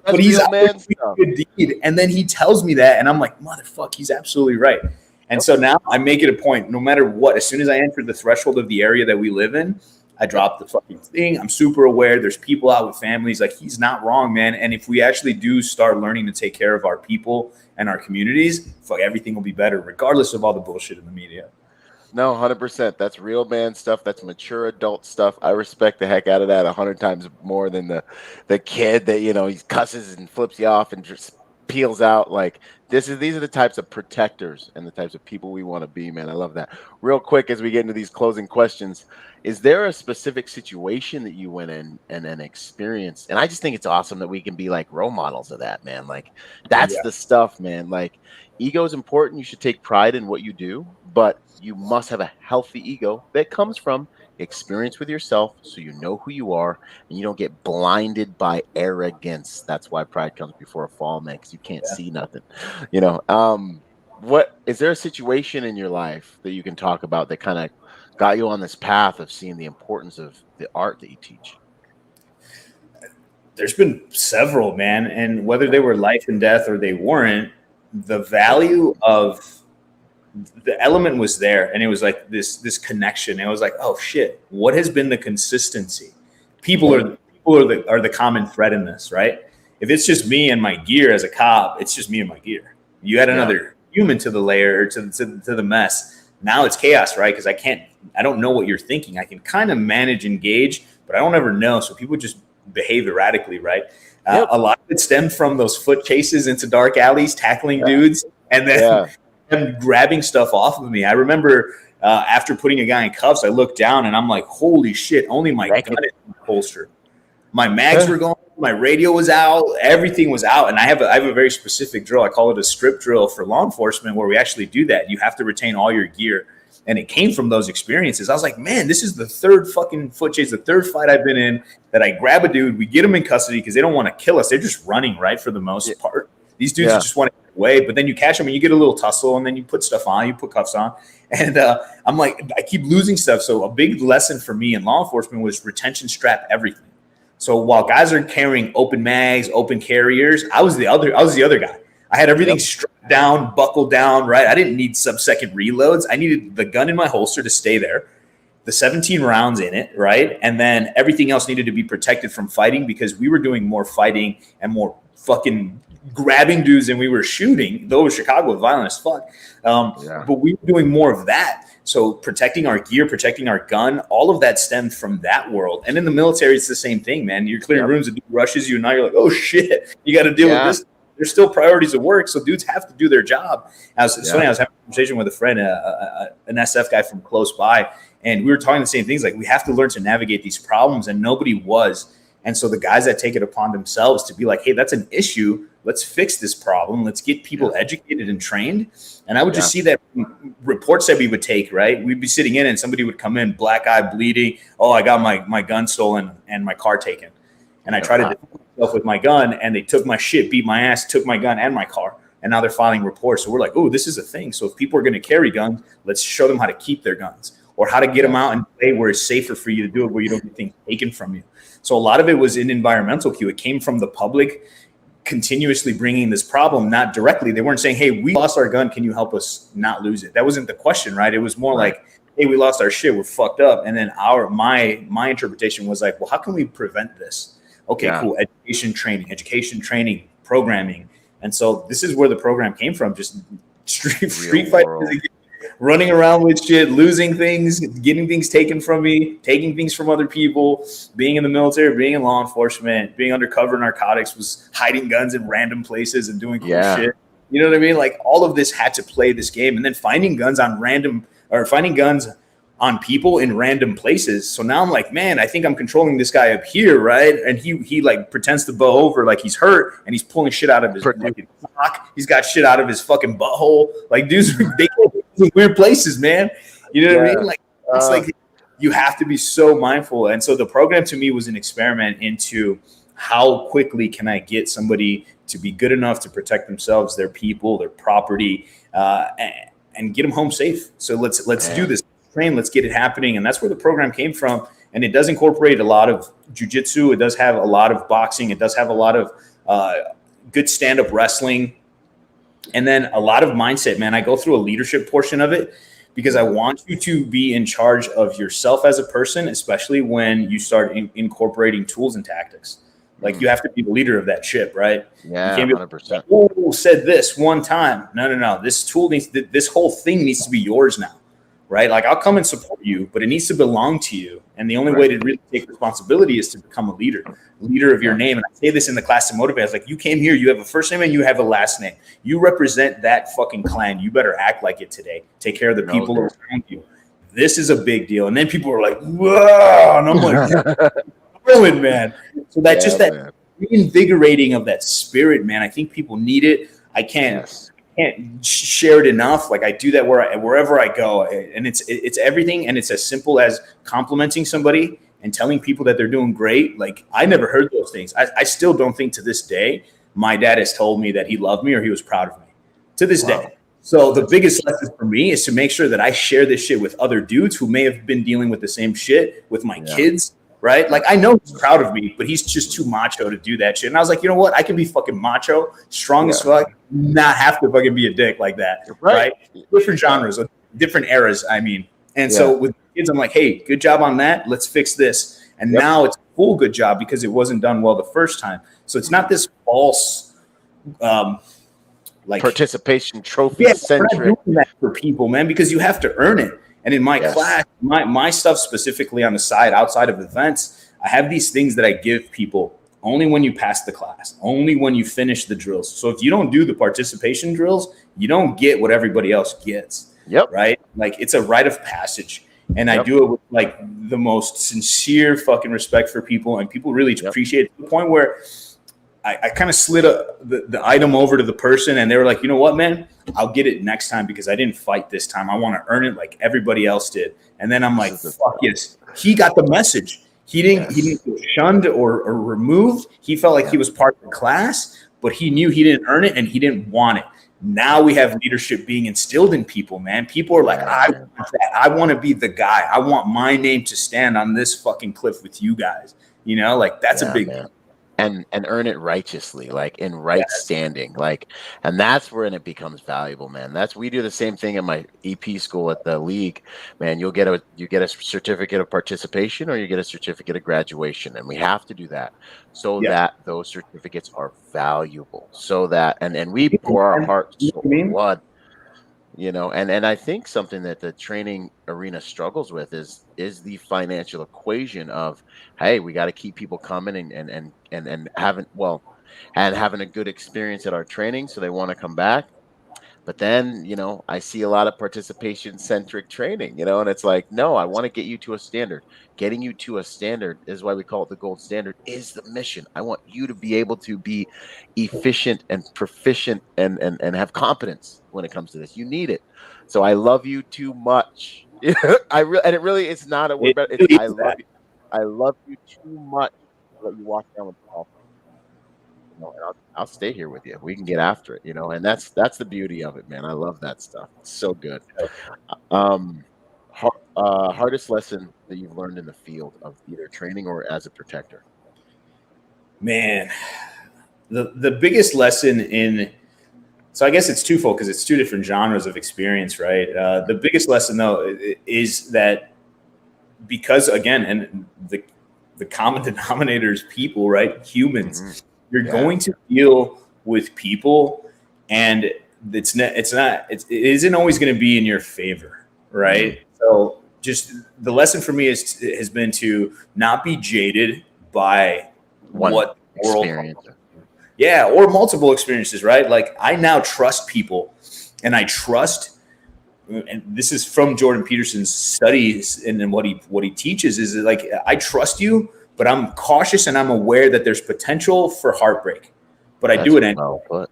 But he's a good deed. And then he tells me that, and I'm like, motherfucker, he's absolutely right. And so now I make it a point, no matter what, as soon as I enter the threshold of the area that we live in, I drop the fucking thing. I'm super aware. There's people out with families. Like, he's not wrong, man. And if we actually do start learning to take care of our people and our communities, everything will be better, regardless of all the bullshit in the media. No, 100%. That's real man stuff. That's mature adult stuff. I respect the heck out of that 100 times more than the kid that, he cusses and flips you off and just peels out. Like, these are the types of protectors and the types of people we want to be, man. I love that. Real quick, as we get into these closing questions, is there a specific situation that you went in and then experienced? And I just think it's awesome that we can be like role models of that, man. Like, that's the stuff, man. Like, ego is important. You should take pride in what you do, but you must have a healthy ego that comes from experience with yourself, so you know who you are and you don't get blinded by arrogance. That's why pride comes before a fall, man, because you can't see nothing. What is there a situation in your life that you can talk about that kind of got you on this path of seeing the importance of the art that you teach? There's been several, man, and whether they were life and death or they weren't, the value of the element was there, and it was like this connection. It was like, oh shit, what has been the consistency? People are the common thread in this, right? If it's just me and my gear as a cop, it's just me and my gear. You add another human to the layer, to the mess. Now it's chaos, right? Because I don't know what you're thinking. I can kind of manage and gauge, but I don't ever know. So people just behave erratically, right? A lot of it stemmed from those foot chases into dark alleys, tackling dudes, and then them grabbing stuff off of me. I remember after putting a guy in cuffs, I looked down and I'm like, holy shit, only my gun is in my holster. My mags were gone, my radio was out, everything was out. And I have a very specific drill. I call it a strip drill for law enforcement, where we actually do that. You have to retain all your gear. And it came from those experiences. I was like, man, this is the third fucking foot chase, the third fight I've been in that I grab a dude, we get him in custody because they don't want to kill us. They're just running, right, for the most part. These dudes just want to get away, but then you catch them and you get a little tussle, and then you put stuff on, you put cuffs on. And I'm like, I keep losing stuff. So a big lesson for me in law enforcement was retention strap everything. So while guys are carrying open mags, open carriers, I was the other guy. I had everything strapped down, buckled down, right? I didn't need sub-second reloads. I needed the gun in my holster to stay there, the 17 rounds in it, right? And then everything else needed to be protected from fighting, because we were doing more fighting and more fucking grabbing dudes than we were shooting. Though Chicago was violent as fuck. But we were doing more of that. So protecting our gear, protecting our gun, all of that stemmed from that world. And in the military, it's the same thing, man. You're clearing rooms, and dude rushes you, and now you're like, oh shit, you got to deal with this. There's still priorities of work, so dudes have to do their job. It's funny, I was having a conversation with a friend, an SF guy from close by, and we were talking the same things. Like, we have to learn to navigate these problems, and nobody was. And so the guys that take it upon themselves to be like, hey, that's an issue. Let's fix this problem. Let's get people educated and trained. And I would just see that reports that we would take, right? We'd be sitting in, and somebody would come in, black eye, bleeding. Oh, I got my gun stolen and my car taken. And I tried to defend myself with my gun, and they took my shit, beat my ass, took my gun and my car. And now they're filing reports. So we're like, oh, this is a thing. So if people are going to carry guns, let's show them how to keep their guns, or how to get them out and play where it's safer for you to do it, where you don't get things taken from you. So a lot of it was an environmental cue. It came from the public continuously bringing this problem, not directly. They weren't saying, hey, we lost our gun. Can you help us not lose it? That wasn't the question, right? It was more like, hey, we lost our shit. We're fucked up. And then my interpretation was like, well, how can we prevent this? Okay, cool. Education training, programming. And so this is where the program came from. Just street fighting, running around with shit, losing things, getting things taken from me, taking things from other people, being in the military, being in law enforcement, being undercover narcotics, was hiding guns in random places and doing cool shit. You know what I mean? Like, all of this had to play this game, and then finding guns on people in random places. So now I'm like, man, I think I'm controlling this guy up here, right? And he like pretends to bow over like he's hurt, and he's pulling shit out of his fucking sock. He's got shit out of his fucking butthole. Like, dudes, they go in weird places, man. You know what I mean? Like, it's like you have to be so mindful. And so the program to me was an experiment into how quickly can I get somebody to be good enough to protect themselves, their people, their property, and get them home safe. So let's do this. Train, let's get it happening. And that's where the program came from. And it does incorporate a lot of jiu-jitsu. It does have a lot of boxing. It does have a lot of good stand-up wrestling. And then a lot of mindset, man. I go through a leadership portion of it because I want you to be in charge of yourself as a person, especially when you start incorporating tools and tactics. Like, you have to be the leader of that ship, right? Yeah, you can't be 100%. like, oh, said this one time. No. This whole thing needs to be yours now. Right? Like, I'll come and support you, but it needs to belong to you. And the only way to really take responsibility is to become a leader of your name. And I say this in the class to motivate. I was like, you came here, you have a first name and you have a last name. You represent that fucking clan. You better act like it today. Take care of the people around you. This is a big deal. And then people are like, whoa. And I'm like, ruined, man. So that that reinvigorating of that spirit, man. I think people need it. I can't share it enough. Like, I do that wherever I go, and it's everything. And it's as simple as complimenting somebody and telling people that they're doing great. Like, I never heard those things. I still don't think to this day my dad has told me that he loved me or he was proud of me to this day. So the biggest lesson for me is to make sure that I share this shit with other dudes who may have been dealing with the same shit with my kids. Right? Like, I know he's proud of me, but he's just too macho to do that shit. And I was like, you know what? I can be fucking macho, strong as fuck, not have to fucking be a dick like that. Right? Different genres, different eras, I mean. And so with kids, I'm like, hey, good job on that. Let's fix this. And now it's a full good job because it wasn't done well the first time. So it's not this false like participation trophy centric for people, man, because you have to earn it. And in my class, my stuff specifically on the side, outside of events, I have these things that I give people only when you pass the class, only when you finish the drills. So if you don't do the participation drills, you don't get what everybody else gets. Yep. Right? Like it's a rite of passage. And I do it with like the most sincere fucking respect for people, and people really appreciate it to the point where I kind of slid the item over to the person, and they were like, you know what, man, I'll get it next time because I didn't fight this time. I want to earn it like everybody else did. And then I'm like, fuck yes, he got the message. He didn't get shunned or removed. He felt like he was part of the class, but he knew he didn't earn it and he didn't want it. Now we have leadership being instilled in people, man. People are like, I want that. I want to be the guy. I want my name to stand on this fucking cliff with you guys. You know, like that's a big man. And earn it righteously, like in right standing, like, and that's when it becomes valuable, man. We do the same thing in my EP school at the league, man. You get a certificate of participation or you get a certificate of graduation, and we have to do that so that those certificates are valuable. So that and we pour our heart, soul, blood. You know, and I think something that the training arena struggles with is the financial equation of, hey, we got to keep people coming and having a good experience at our training, so they want to come back. But then, you know, I see a lot of participation centric training, you know, and it's like, no, I want to get you to a standard. Getting you to a standard is why we call it the gold standard, is the mission. I want you to be able to be efficient and proficient and have competence when it comes to this. You need it. So I love you too much. It's not a word, but I love you too much to let you walk down with the golf. You know, and I'll stay here with you. We can get after it, you know, and that's the beauty of it, man. I love that stuff. It's so good. Hardest lesson that you've learned in the field of either training or as a protector? Man, the biggest lesson so I guess it's twofold because it's two different genres of experience, right? The biggest lesson though is that because again, and the common denominator is people, right? Humans. Mm-hmm. You're going to deal with people, and it isn't always going to be in your favor, right? Mm-hmm. So just the lesson for me has been to not be jaded by what experience. Or multiple experiences, right? Like I now trust people, and I trust, and this is from Jordan Peterson's studies and then what he teaches is that, like, I trust you, but I'm cautious and I'm aware that there's potential for heartbreak, but I do it anyway. Wow.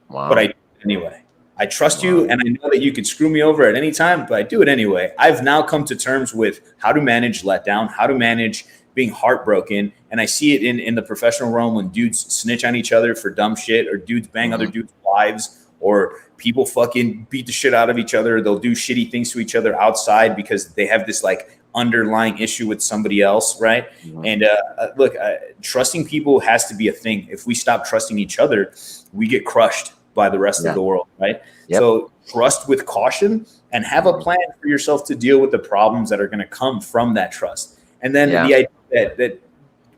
But I do it anyway. I trust you, and I know that you can screw me over at any time, but I do it anyway. I've now come to terms with how to manage letdown, how to manage being heartbroken, and I see it in the professional realm when dudes snitch on each other for dumb shit, or dudes bang other dudes' wives, or people fucking beat the shit out of each other. They'll do shitty things to each other outside because they have this like underlying issue with somebody else, right? Mm-hmm. And look, trusting people has to be a thing. If we stop trusting each other, we get crushed by the rest of the world, right? Yep. So trust with caution and have a plan for yourself to deal with the problems that are going to come from that trust. And then the idea that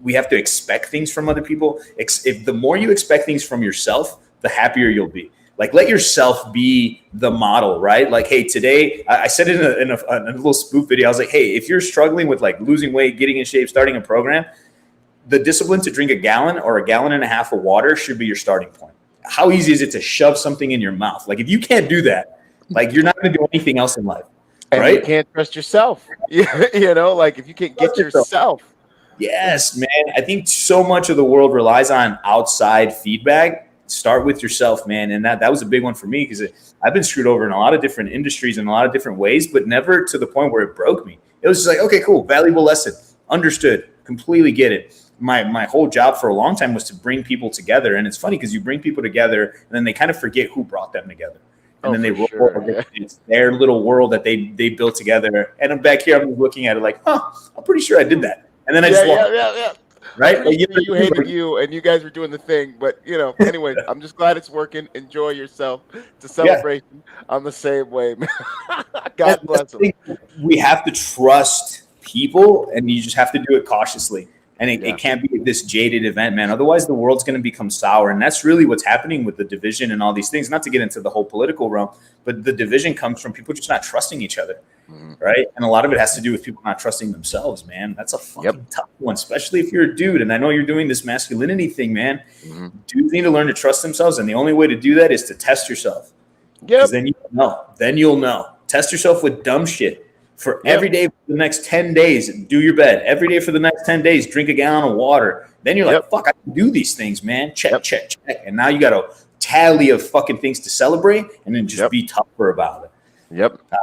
we have to expect things from other people. If the more you expect things from yourself, the happier you'll be. Like, let yourself be the model, right? Like, hey, today, I said it in a little spoof video. I was like, hey, if you're struggling with like losing weight, getting in shape, starting a program, the discipline to drink a gallon or a gallon and a half of water should be your starting point. How easy is it to shove something in your mouth? Like, if you can't do that, like, you're not going to do anything else in life, right? And you can't trust yourself. You know, like, if you can't get yourself. Yes, man. I think so much of the world relies on outside feedback. Start with yourself, man. And that was a big one for me because I've been screwed over in a lot of different industries in a lot of different ways, but never to the point where it broke me. It was just like, okay, cool, valuable lesson, understood, completely get it. My whole job for a long time was to bring people together. And it's funny because you bring people together and then they kind of forget who brought them together. And then they roll over. It's their little world that they built together. And I'm back here, I'm looking at it like, I'm pretty sure I did that. And then I just right? Like, you hated you, and you guys were doing the thing. But, you know, anyway, I'm just glad it's working. Enjoy yourself. It's a celebration. I'm the same way, man. God bless them. We have to trust people, and you just have to do it cautiously. And it can't be this jaded event, man. Otherwise, the world's going to become sour. And that's really what's happening with the division and all these things. Not to get into the whole political realm, but the division comes from people just not trusting each other. right? And a lot of it has to do with people not trusting themselves, man. That's a fucking tough one, especially if you're a dude. And I know you're doing this masculinity thing, man. Dudes need to learn to trust themselves, and the only way to do that is to test yourself. Because then you'll know. Test yourself with dumb shit for every day for the next 10 days. Do your bed every day for the next 10 days. Drink a gallon of water. Then you're like, fuck, I can do these things, man. Check. And now you got a tally of fucking things to celebrate, and then just be tougher about it.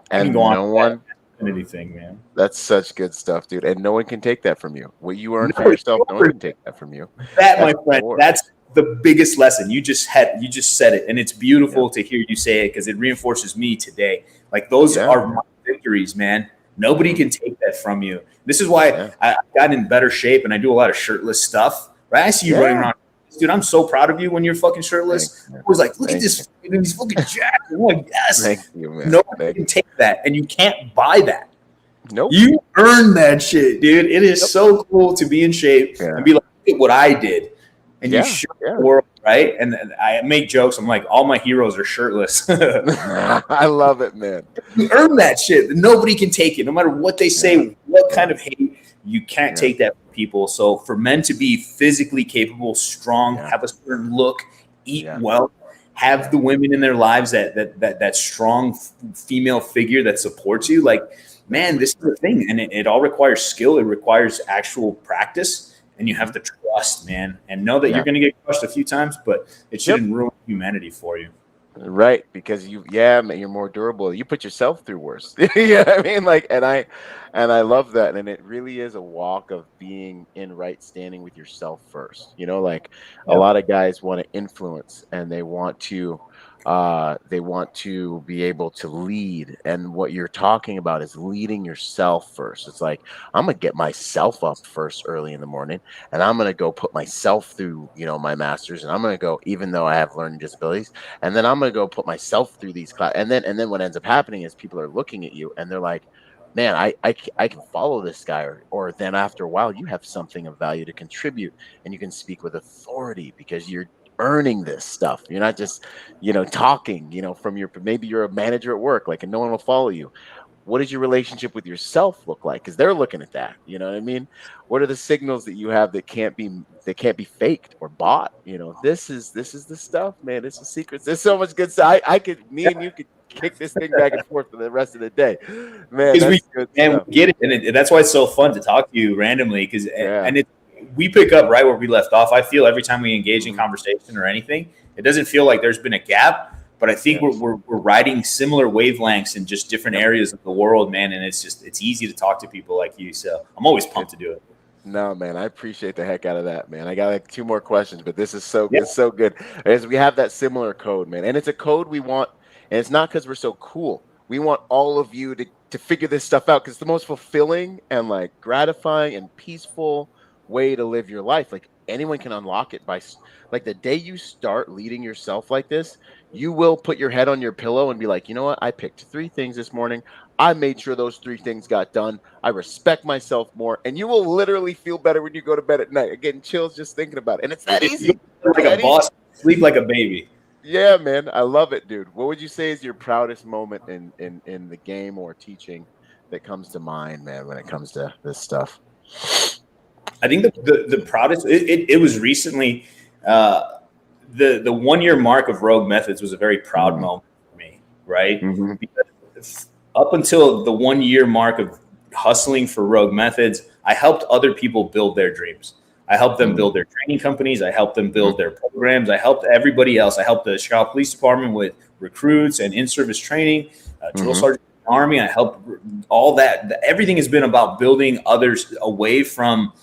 And no one. Anything, man. That's such good stuff, dude. And no one can take that from you. What you earn for yourself, no one can take that from you. My friend, that's the biggest lesson. You just said it, and it's beautiful to hear you say it because it reinforces me today. Like those are my victories, man. Nobody can take that from you. This is why I got in better shape, and I do a lot of shirtless stuff. Right? I see you running around. Dude, I'm so proud of you when you're fucking shirtless. I was like, look at this. He's fucking jacked. I'm like, yes. Thank you, man. Nobody can take that, and you can't buy that. Nope. You earn that shit, dude. It is so cool to be in shape and be like, look at what I did. And you show the world, right? And I make jokes. I'm like, all my heroes are shirtless. I love it, man. You earn that shit. Nobody can take it. No matter what they say, what kind of hate, you can't take that from people. So for men to be physically capable, strong, have a certain look, eat well, have the women in their lives that strong female figure that supports you, like, man, this is the thing. And it all requires skill. It requires actual practice. And you have to trust, man, and know that you're going to get crushed a few times, but it shouldn't ruin humanity for you. Right, because man, you're more durable. You put yourself through worse. You know what I mean? Like, and I love that, and it really is a walk of being in right standing with yourself first. You know, like a lot of guys want to influence, and they want to be able to lead, and what you're talking about is leading yourself first. It's like, I'm gonna get myself up first early in the morning, and I'm gonna go put myself through, my master's, and I'm gonna go, even though I have learning disabilities, and then I'm gonna go put myself through these classes, and then what ends up happening is people are looking at you and they're like, man, I can follow this guy, or then after a while you have something of value to contribute, and you can speak with authority because you're earning this stuff. You're not just, talking, from maybe you're a manager at work, like, and no one will follow you. What does your relationship with yourself look like? Because they're looking at that. You know what I mean? What are the signals that you have that can't be faked or bought? This is the stuff, man. This is secrets. There's so much good stuff. Me and you could kick this thing back and forth for the rest of the day, man. We get it, and that's why it's so fun to talk to you randomly. Because we pick up right where we left off. I feel every time we engage in conversation or anything, it doesn't feel like there's been a gap, but I think we're riding similar wavelengths in just different areas of the world, man. And it's easy to talk to people like you. So I'm always pumped to do it. No, man, I appreciate the heck out of that, man. I got like 2 more questions, but this is so good. It's so good. As we have that similar code, man. And it's a code we want, and it's not because we're so cool. We want all of you to figure this stuff out, because it's the most fulfilling and like gratifying and peaceful way to live your life. Like, anyone can unlock it by, like, the day you start leading yourself like this, you will put your head on your pillow and be like, you know what? I picked 3 things this morning. I made sure those 3 things got done. I respect myself more. And you will literally feel better when you go to bed at night. Again, chills just thinking about it. And it's that easy. Like a boss, sleep like a baby. Yeah, man. I love it, dude. What would you say is your proudest moment in the game or teaching that comes to mind, man, when it comes to this stuff? I think the proudest, it was recently, the 1 year mark of Rogue Methods was a very proud moment for me, right? Because up until the 1 year mark of hustling for Rogue Methods, I helped other people build their dreams. I helped them build their training companies. I helped them build their programs. I helped everybody else. I helped the Chicago Police Department with recruits and in-service training, drill sergeant in the Army. I helped all that. Everything has been about building others away from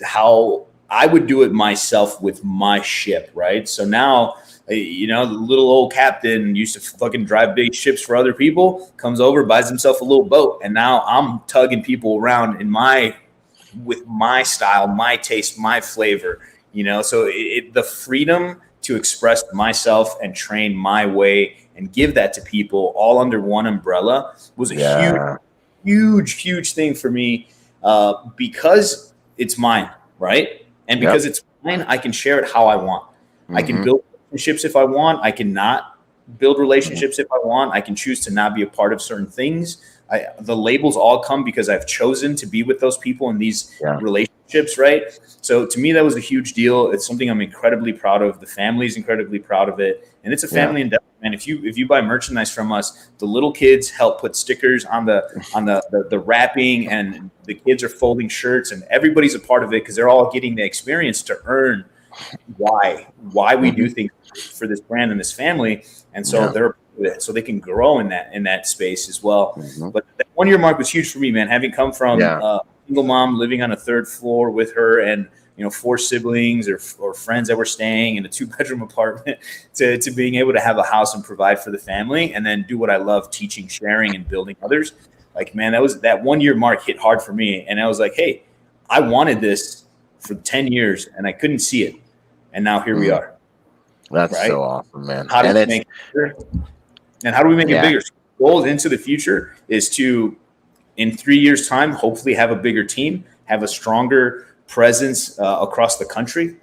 how I would do it myself with my ship, right? So now, the little old captain used to fucking drive big ships for other people, comes over, buys himself a little boat, and now I'm tugging people around with my style, my taste, my flavor, So the freedom to express myself and train my way and give that to people all under one umbrella was a huge thing for me, because it's mine, right? And because it's mine, I can share it how I want. I can build relationships if I want. I cannot build relationships if I want. I can choose to not be a part of certain things. The labels all come because I've chosen to be with those people in these relationships, right? So to me, that was a huge deal. It's something I'm incredibly proud of. The family's incredibly proud of it, and it's a family endeavor. And if you buy merchandise from us, the little kids help put stickers on the wrapping, and the kids are folding shirts, and everybody's a part of it because they're all getting the experience to earn why we do things for this brand and this family, and so they're so they can grow in that space as well. But that 1 year mark was huge for me, man. Having come from a single mom living on a 3rd floor with her and 4 siblings or friends that were staying in a 2-bedroom apartment to being able to have a house and provide for the family and then do what I love, teaching, sharing, and building others. Like, man, that 1 year mark hit hard for me. And I was like, hey, I wanted this for 10 years and I couldn't see it. And now here we are. That's so awesome, man. How do we make it bigger? And how do we make it bigger? So goals into the future is to, in 3 years' time, hopefully have a bigger team, have a stronger presence across the country,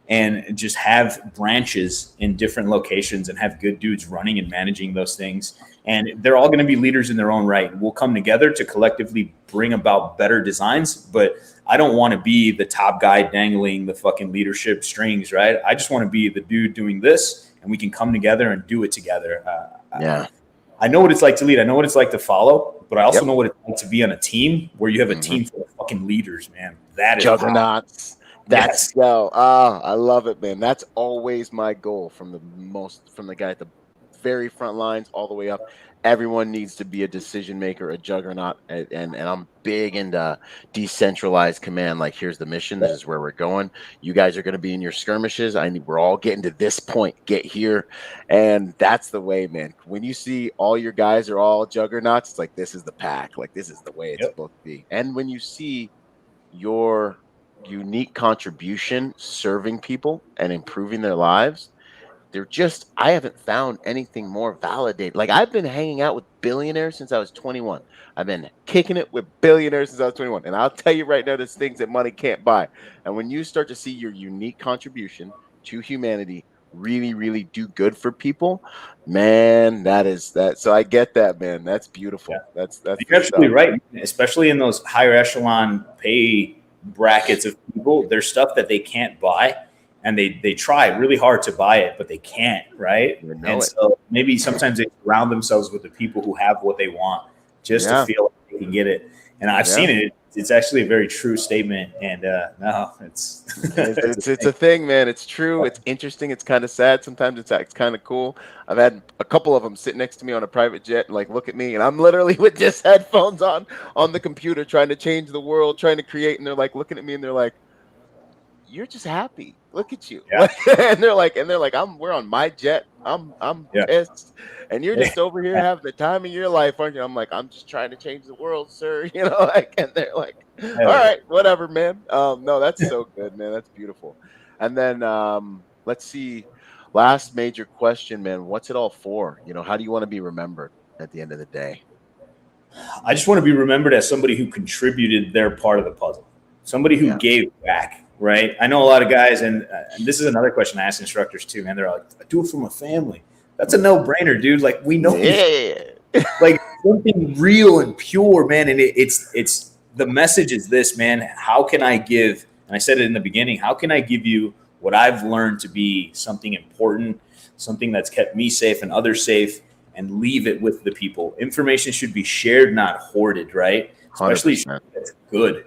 and just have branches in different locations and have good dudes running and managing those things. And they're all going to be leaders in their own right. We'll come together to collectively bring about better designs, but I don't want to be the top guy dangling the fucking leadership strings, right? I just want to be the dude doing this, and we can come together and do it together. I know what it's like to lead. I know what it's like to follow, but I also know what it's like to be on a team where you have a team full of fucking leaders, man. That is juggernauts. That's I love it, man. That's always my goal from the guy at the very front lines all the way up. Everyone needs to be a decision maker, a juggernaut, and I'm big into decentralized command. Like, here's the mission. This is where we're going. You guys are going to be in your skirmishes. We're all getting to this point. Get here, and that's the way, man. When you see all your guys are all juggernauts, it's like this is the pack. Like, this is the way it's supposed to be. And when you see your unique contribution serving people and improving their lives, I haven't found anything more validated. Like, I've been hanging out with billionaires since I was 21. I've been kicking it with billionaires since I was 21. And I'll tell you right now, there's things that money can't buy. And when you start to see your unique contribution to humanity really, really do good for people, man, that is that. So I get that, man. That's beautiful. That's you're absolutely right. Especially in those higher echelon pay brackets of people, there's stuff that they can't buy. And they try really hard to buy it, but they can't, right? So maybe sometimes they surround themselves with the people who have what they want just to feel like they can get it. And I've seen it. It's actually a very true statement. And no, it's a thing, man. It's true. It's interesting. It's kind of sad. Sometimes it's kind of cool. I've had a couple of them sit next to me on a private jet and like look at me, and I'm literally with just headphones on the computer trying to change the world, trying to create, and they're like looking at me and they're like, "You're just happy. Look at you." and they're like, we're on my jet. I'm pissed. And you're just over here having the time of your life, aren't you? I'm like, I'm just trying to change the world, sir. And they're like, all right, whatever, man. No, that's so good, man. That's beautiful. And then let's see. Last major question, man. What's it all for? How do you want to be remembered at the end of the day? I just want to be remembered as somebody who contributed their part of the puzzle, somebody who gave back. Right. I know a lot of guys, and this is another question I ask instructors too, man. They're like, I do it for my family. That's a no-brainer, dude. Like, we know, like something real and pure, man. And it's the message is this, man. How can I give? And I said it in the beginning. How can I give you what I've learned to be something important, something that's kept me safe and others safe, and leave it with the people? Information should be shared, not hoarded, right? Especially that's good.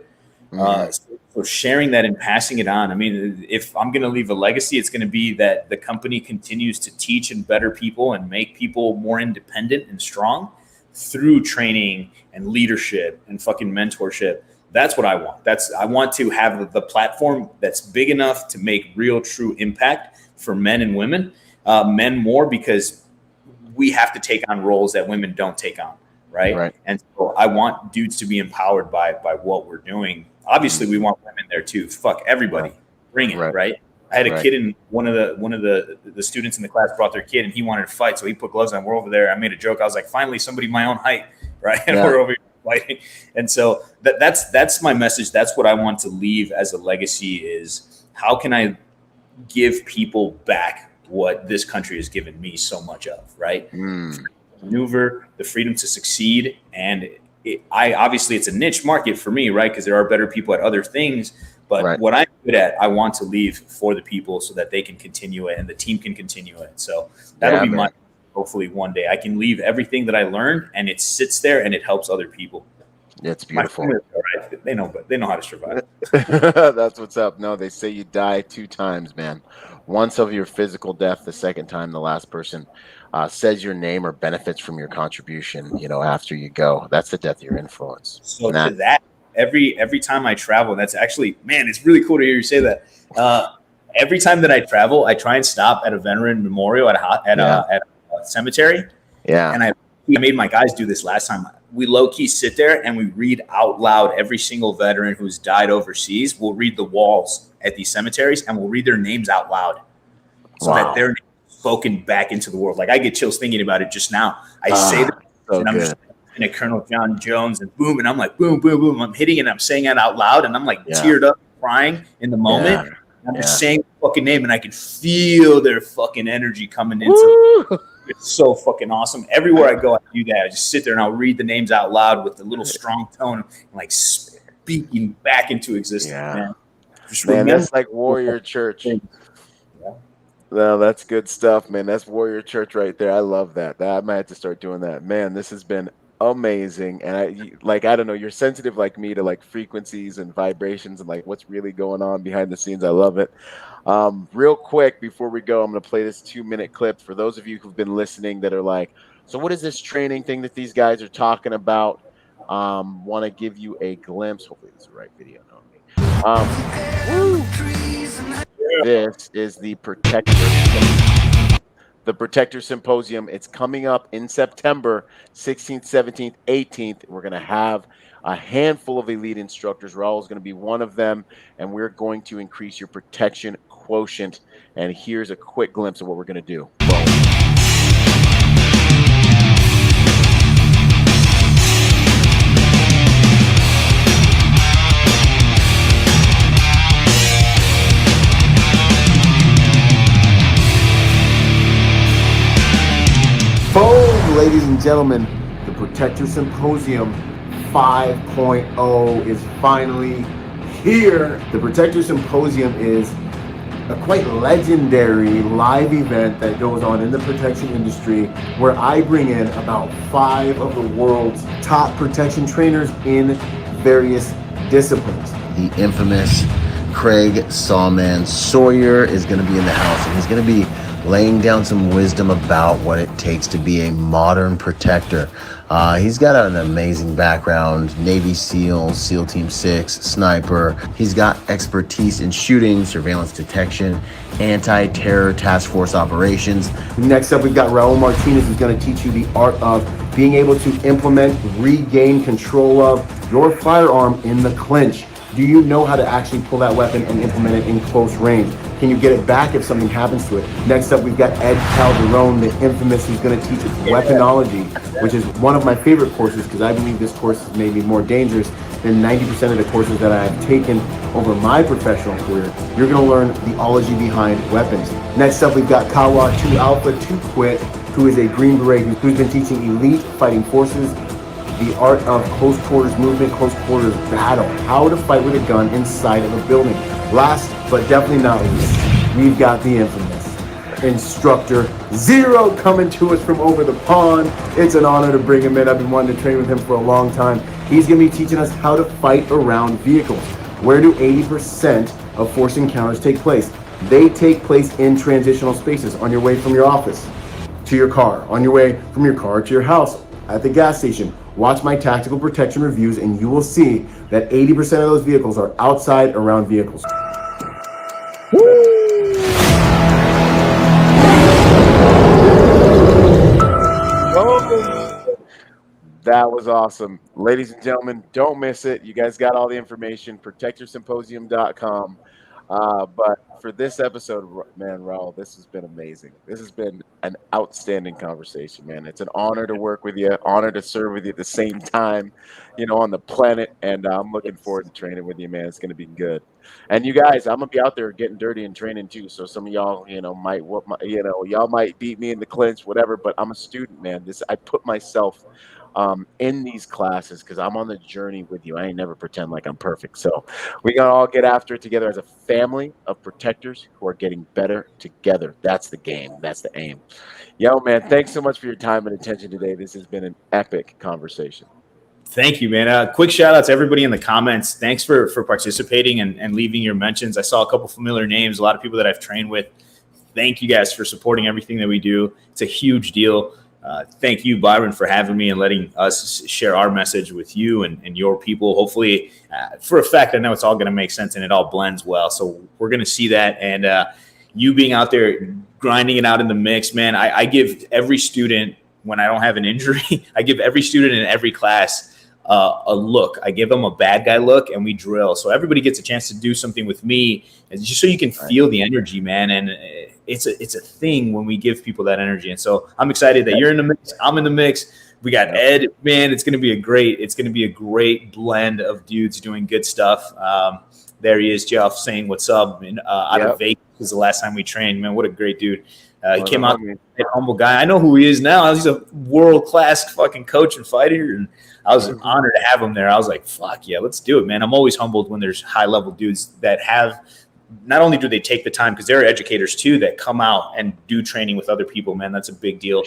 So sharing that and passing it on. I mean, if I'm going to leave a legacy, it's going to be that the company continues to teach and better people and make people more independent and strong through training and leadership and fucking mentorship. That's what I want. I want to have the platform that's big enough to make real, true impact for men and women, men more because we have to take on roles that women don't take on. Right. And so I want dudes to be empowered by what we're doing. Obviously, we want women there too. Fuck everybody, bring it. Right. I had a kid in one of the students in the class brought their kid and he wanted to fight, so he put gloves on. We're over there. I made a joke. I was like, finally, somebody my own height, right? And we're over here fighting. And so that's my message. That's what I want to leave as a legacy: is how can I give people back what this country has given me so much of, right? Mm. Maneuver, the freedom to succeed. And obviously it's a niche market for me, right? Because there are better people at other things. But Right. what I'm good at, I want to leave for the people so that they can continue it and the team can continue it. So that'll Yeah, be my, man. hopefully one day I can leave everything that I learned and it sits there and it helps other people. It's My beautiful. family, all right, they know how to survive. That's what's up. No, they say you die 2 times, man. Once of your physical death, the second time the last person says your name or benefits from your contribution, after you go. That's the death of your influence. So And to that, every time I travel, that's actually, man, it's really cool to hear you say that. Every time that I travel, I try and stop at a veteran memorial at a cemetery. yeah. And I made my guys do this last time. We low key sit there and we read out loud every single veteran who's died overseas. We'll read the walls at these cemeteries and we'll read their names out loud so that they're spoken back into the world. Like I get chills thinking about it just now. I say that so and I'm good. just in a Colonel John Jones and boom, and I'm like boom, boom, boom. I'm hitting it and I'm saying it out loud and I'm like teared up, crying in the moment. Yeah. I'm just saying the fucking name and I can feel their fucking energy coming into. It's so fucking awesome. Everywhere I go, I do that. I just sit there and I'll read the names out loud with a little strong tone, and like speaking back into existence. Yeah. Man, That's like Warrior Church. No, that's good stuff, man. That's Warrior Church right there. I love that. I might have to start doing that. Man, this has been amazing. And I don't know, you're sensitive like me to like frequencies and vibrations and like what's really going on behind the scenes. I love it. Real quick before we go, I'm going to play this 2-minute clip for those of you who've been listening that are like, so what is this training thing that these guys are talking about? Want to give you a glimpse. Hopefully this is the right video. This is the Protector Symposium. It's coming up in September 16th, 17th, 18th. We're going to have a handful of elite instructors. Raul is going to be one of them, and we're going to increase your protection quotient. And here's a quick glimpse of what we're going to do. Boom. Boom, ladies and gentlemen, the Protector Symposium 5.0 is finally here. The Protector Symposium is a quite legendary live event that goes on in the protection industry where I bring in about 5 of the world's top protection trainers in various disciplines. The infamous Craig Sawman Sawyer is going to be in the house, and he's going to be laying down some wisdom about what it takes to be a modern protector. He's got an amazing background, Navy SEAL, SEAL Team 6, sniper. He's got expertise in shooting, surveillance detection, anti-terror task force operations. Next up, we've got Raul Martinez, who's going to teach you the art of being able to implement, regain control of your firearm in the clinch. Do you know how to actually pull that weapon and implement it in close range? Can you get it back if something happens to it? Next up, we've got Ed Calderon, the infamous, who's going to teach us weaponology, which is one of my favorite courses because I believe this course is maybe more dangerous than 90% of the courses that I've taken over my professional career. You're going to learn the ology behind weapons. Next up, we've got Kawa 2 Alpha 2 Quit, who is a Green Beret who's been teaching elite fighting forces the art of close quarters movement, close quarters battle, how to fight with a gun inside of a building. Last but definitely not least, we've got the infamous Instructor Zero coming to us from over the pond. It's an honor to bring him in. I've been wanting to train with him for a long time. He's going to be teaching us how to fight around vehicles. Where do 80% of force encounters take place? They take place in transitional spaces, on your way from your office to your car, on your way from your car to your house, at the gas station. Watch my tactical protection reviews and you will see that 80% of those vehicles are outside around vehicles. That was awesome. Ladies and gentlemen, don't miss it. You guys got all the information, protectorsymposium.com. But for this episode, man, Raul, this has been amazing. This has been an outstanding conversation, man. It's an honor to work with you, honor to serve with you at the same time, on the planet. And I'm looking forward to training with you, man. It's going to be good. And you guys, I'm gonna be out there getting dirty and training too. So some of y'all, might y'all might beat me in the clinch, whatever. But I'm a student, man. I put myself in these classes because I'm on the journey with you. I ain't never pretend like I'm perfect. So we gotta all get after it together as a family of protectors who are getting better together. That's the game. That's the aim. Yo, man, thanks so much for your time and attention today. This has been an epic conversation. Thank you, man. Quick shout out to everybody in the comments. Thanks for participating and leaving your mentions. I saw a couple familiar names, a lot of people that I've trained with. Thank you guys for supporting everything that we do. It's a huge deal. Thank you, Byron, for having me and letting us share our message with you and your people. Hopefully, for a fact, I know it's all going to make sense and it all blends well. So we're going to see that. And you being out there grinding it out in the mix, man, I give every student, when I don't have an injury, I give every student in every class a look. I give them a bad guy look and we drill. So everybody gets a chance to do something with me, and just so you can feel the energy, man. And it's a thing when we give people that energy. And so I'm excited that you're in the mix. I'm in the mix. We got Ed, man. It's going to be a great blend of dudes doing good stuff. There he is, Jeff, saying what's up. Out of Vegas was the last time we trained, man. What a great dude. He came out, a humble guy. I know who he is now. He's a world-class fucking coach and fighter, and I was honored to have him there. I was like, fuck yeah, let's do it, man. I'm always humbled when there's high-level dudes that have – not only do they take the time, because they're educators too, that come out and do training with other people, man. That's a big deal.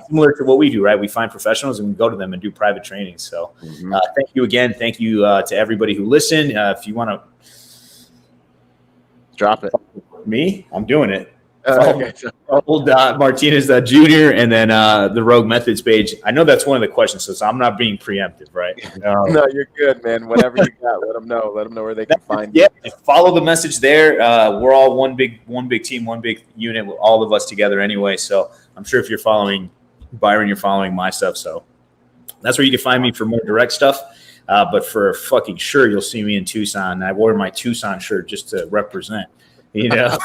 Similar to what we do, right? We find professionals and we go to them and do private training. So thank you again. Thank you to everybody who listened. If you want to – drop it. Me? I'm doing it. Okay. Raul Martinez Jr. and then the Rogue Methods page. I know that's one of the questions, so I'm not being preemptive, right? No, you're good, man. Whatever you got, let them know. Let them know where they can find you. Yeah, follow the message there. We're all one big team, one big unit, all of us together anyway. So I'm sure if you're following Byron, you're following my stuff. So that's where you can find me for more direct stuff. But for fucking sure, you'll see me in Tucson. I wore my Tucson shirt just to represent. I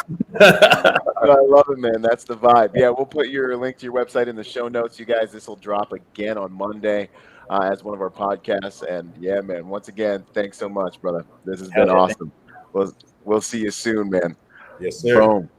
love it, man. That's the vibe. Yeah, we'll put your link to your website in the show notes. You guys, this will drop again on Monday as one of our podcasts. And yeah, man, once again, thanks so much, brother. This has been awesome. We'll see you soon, man. Yes, sir. Boom.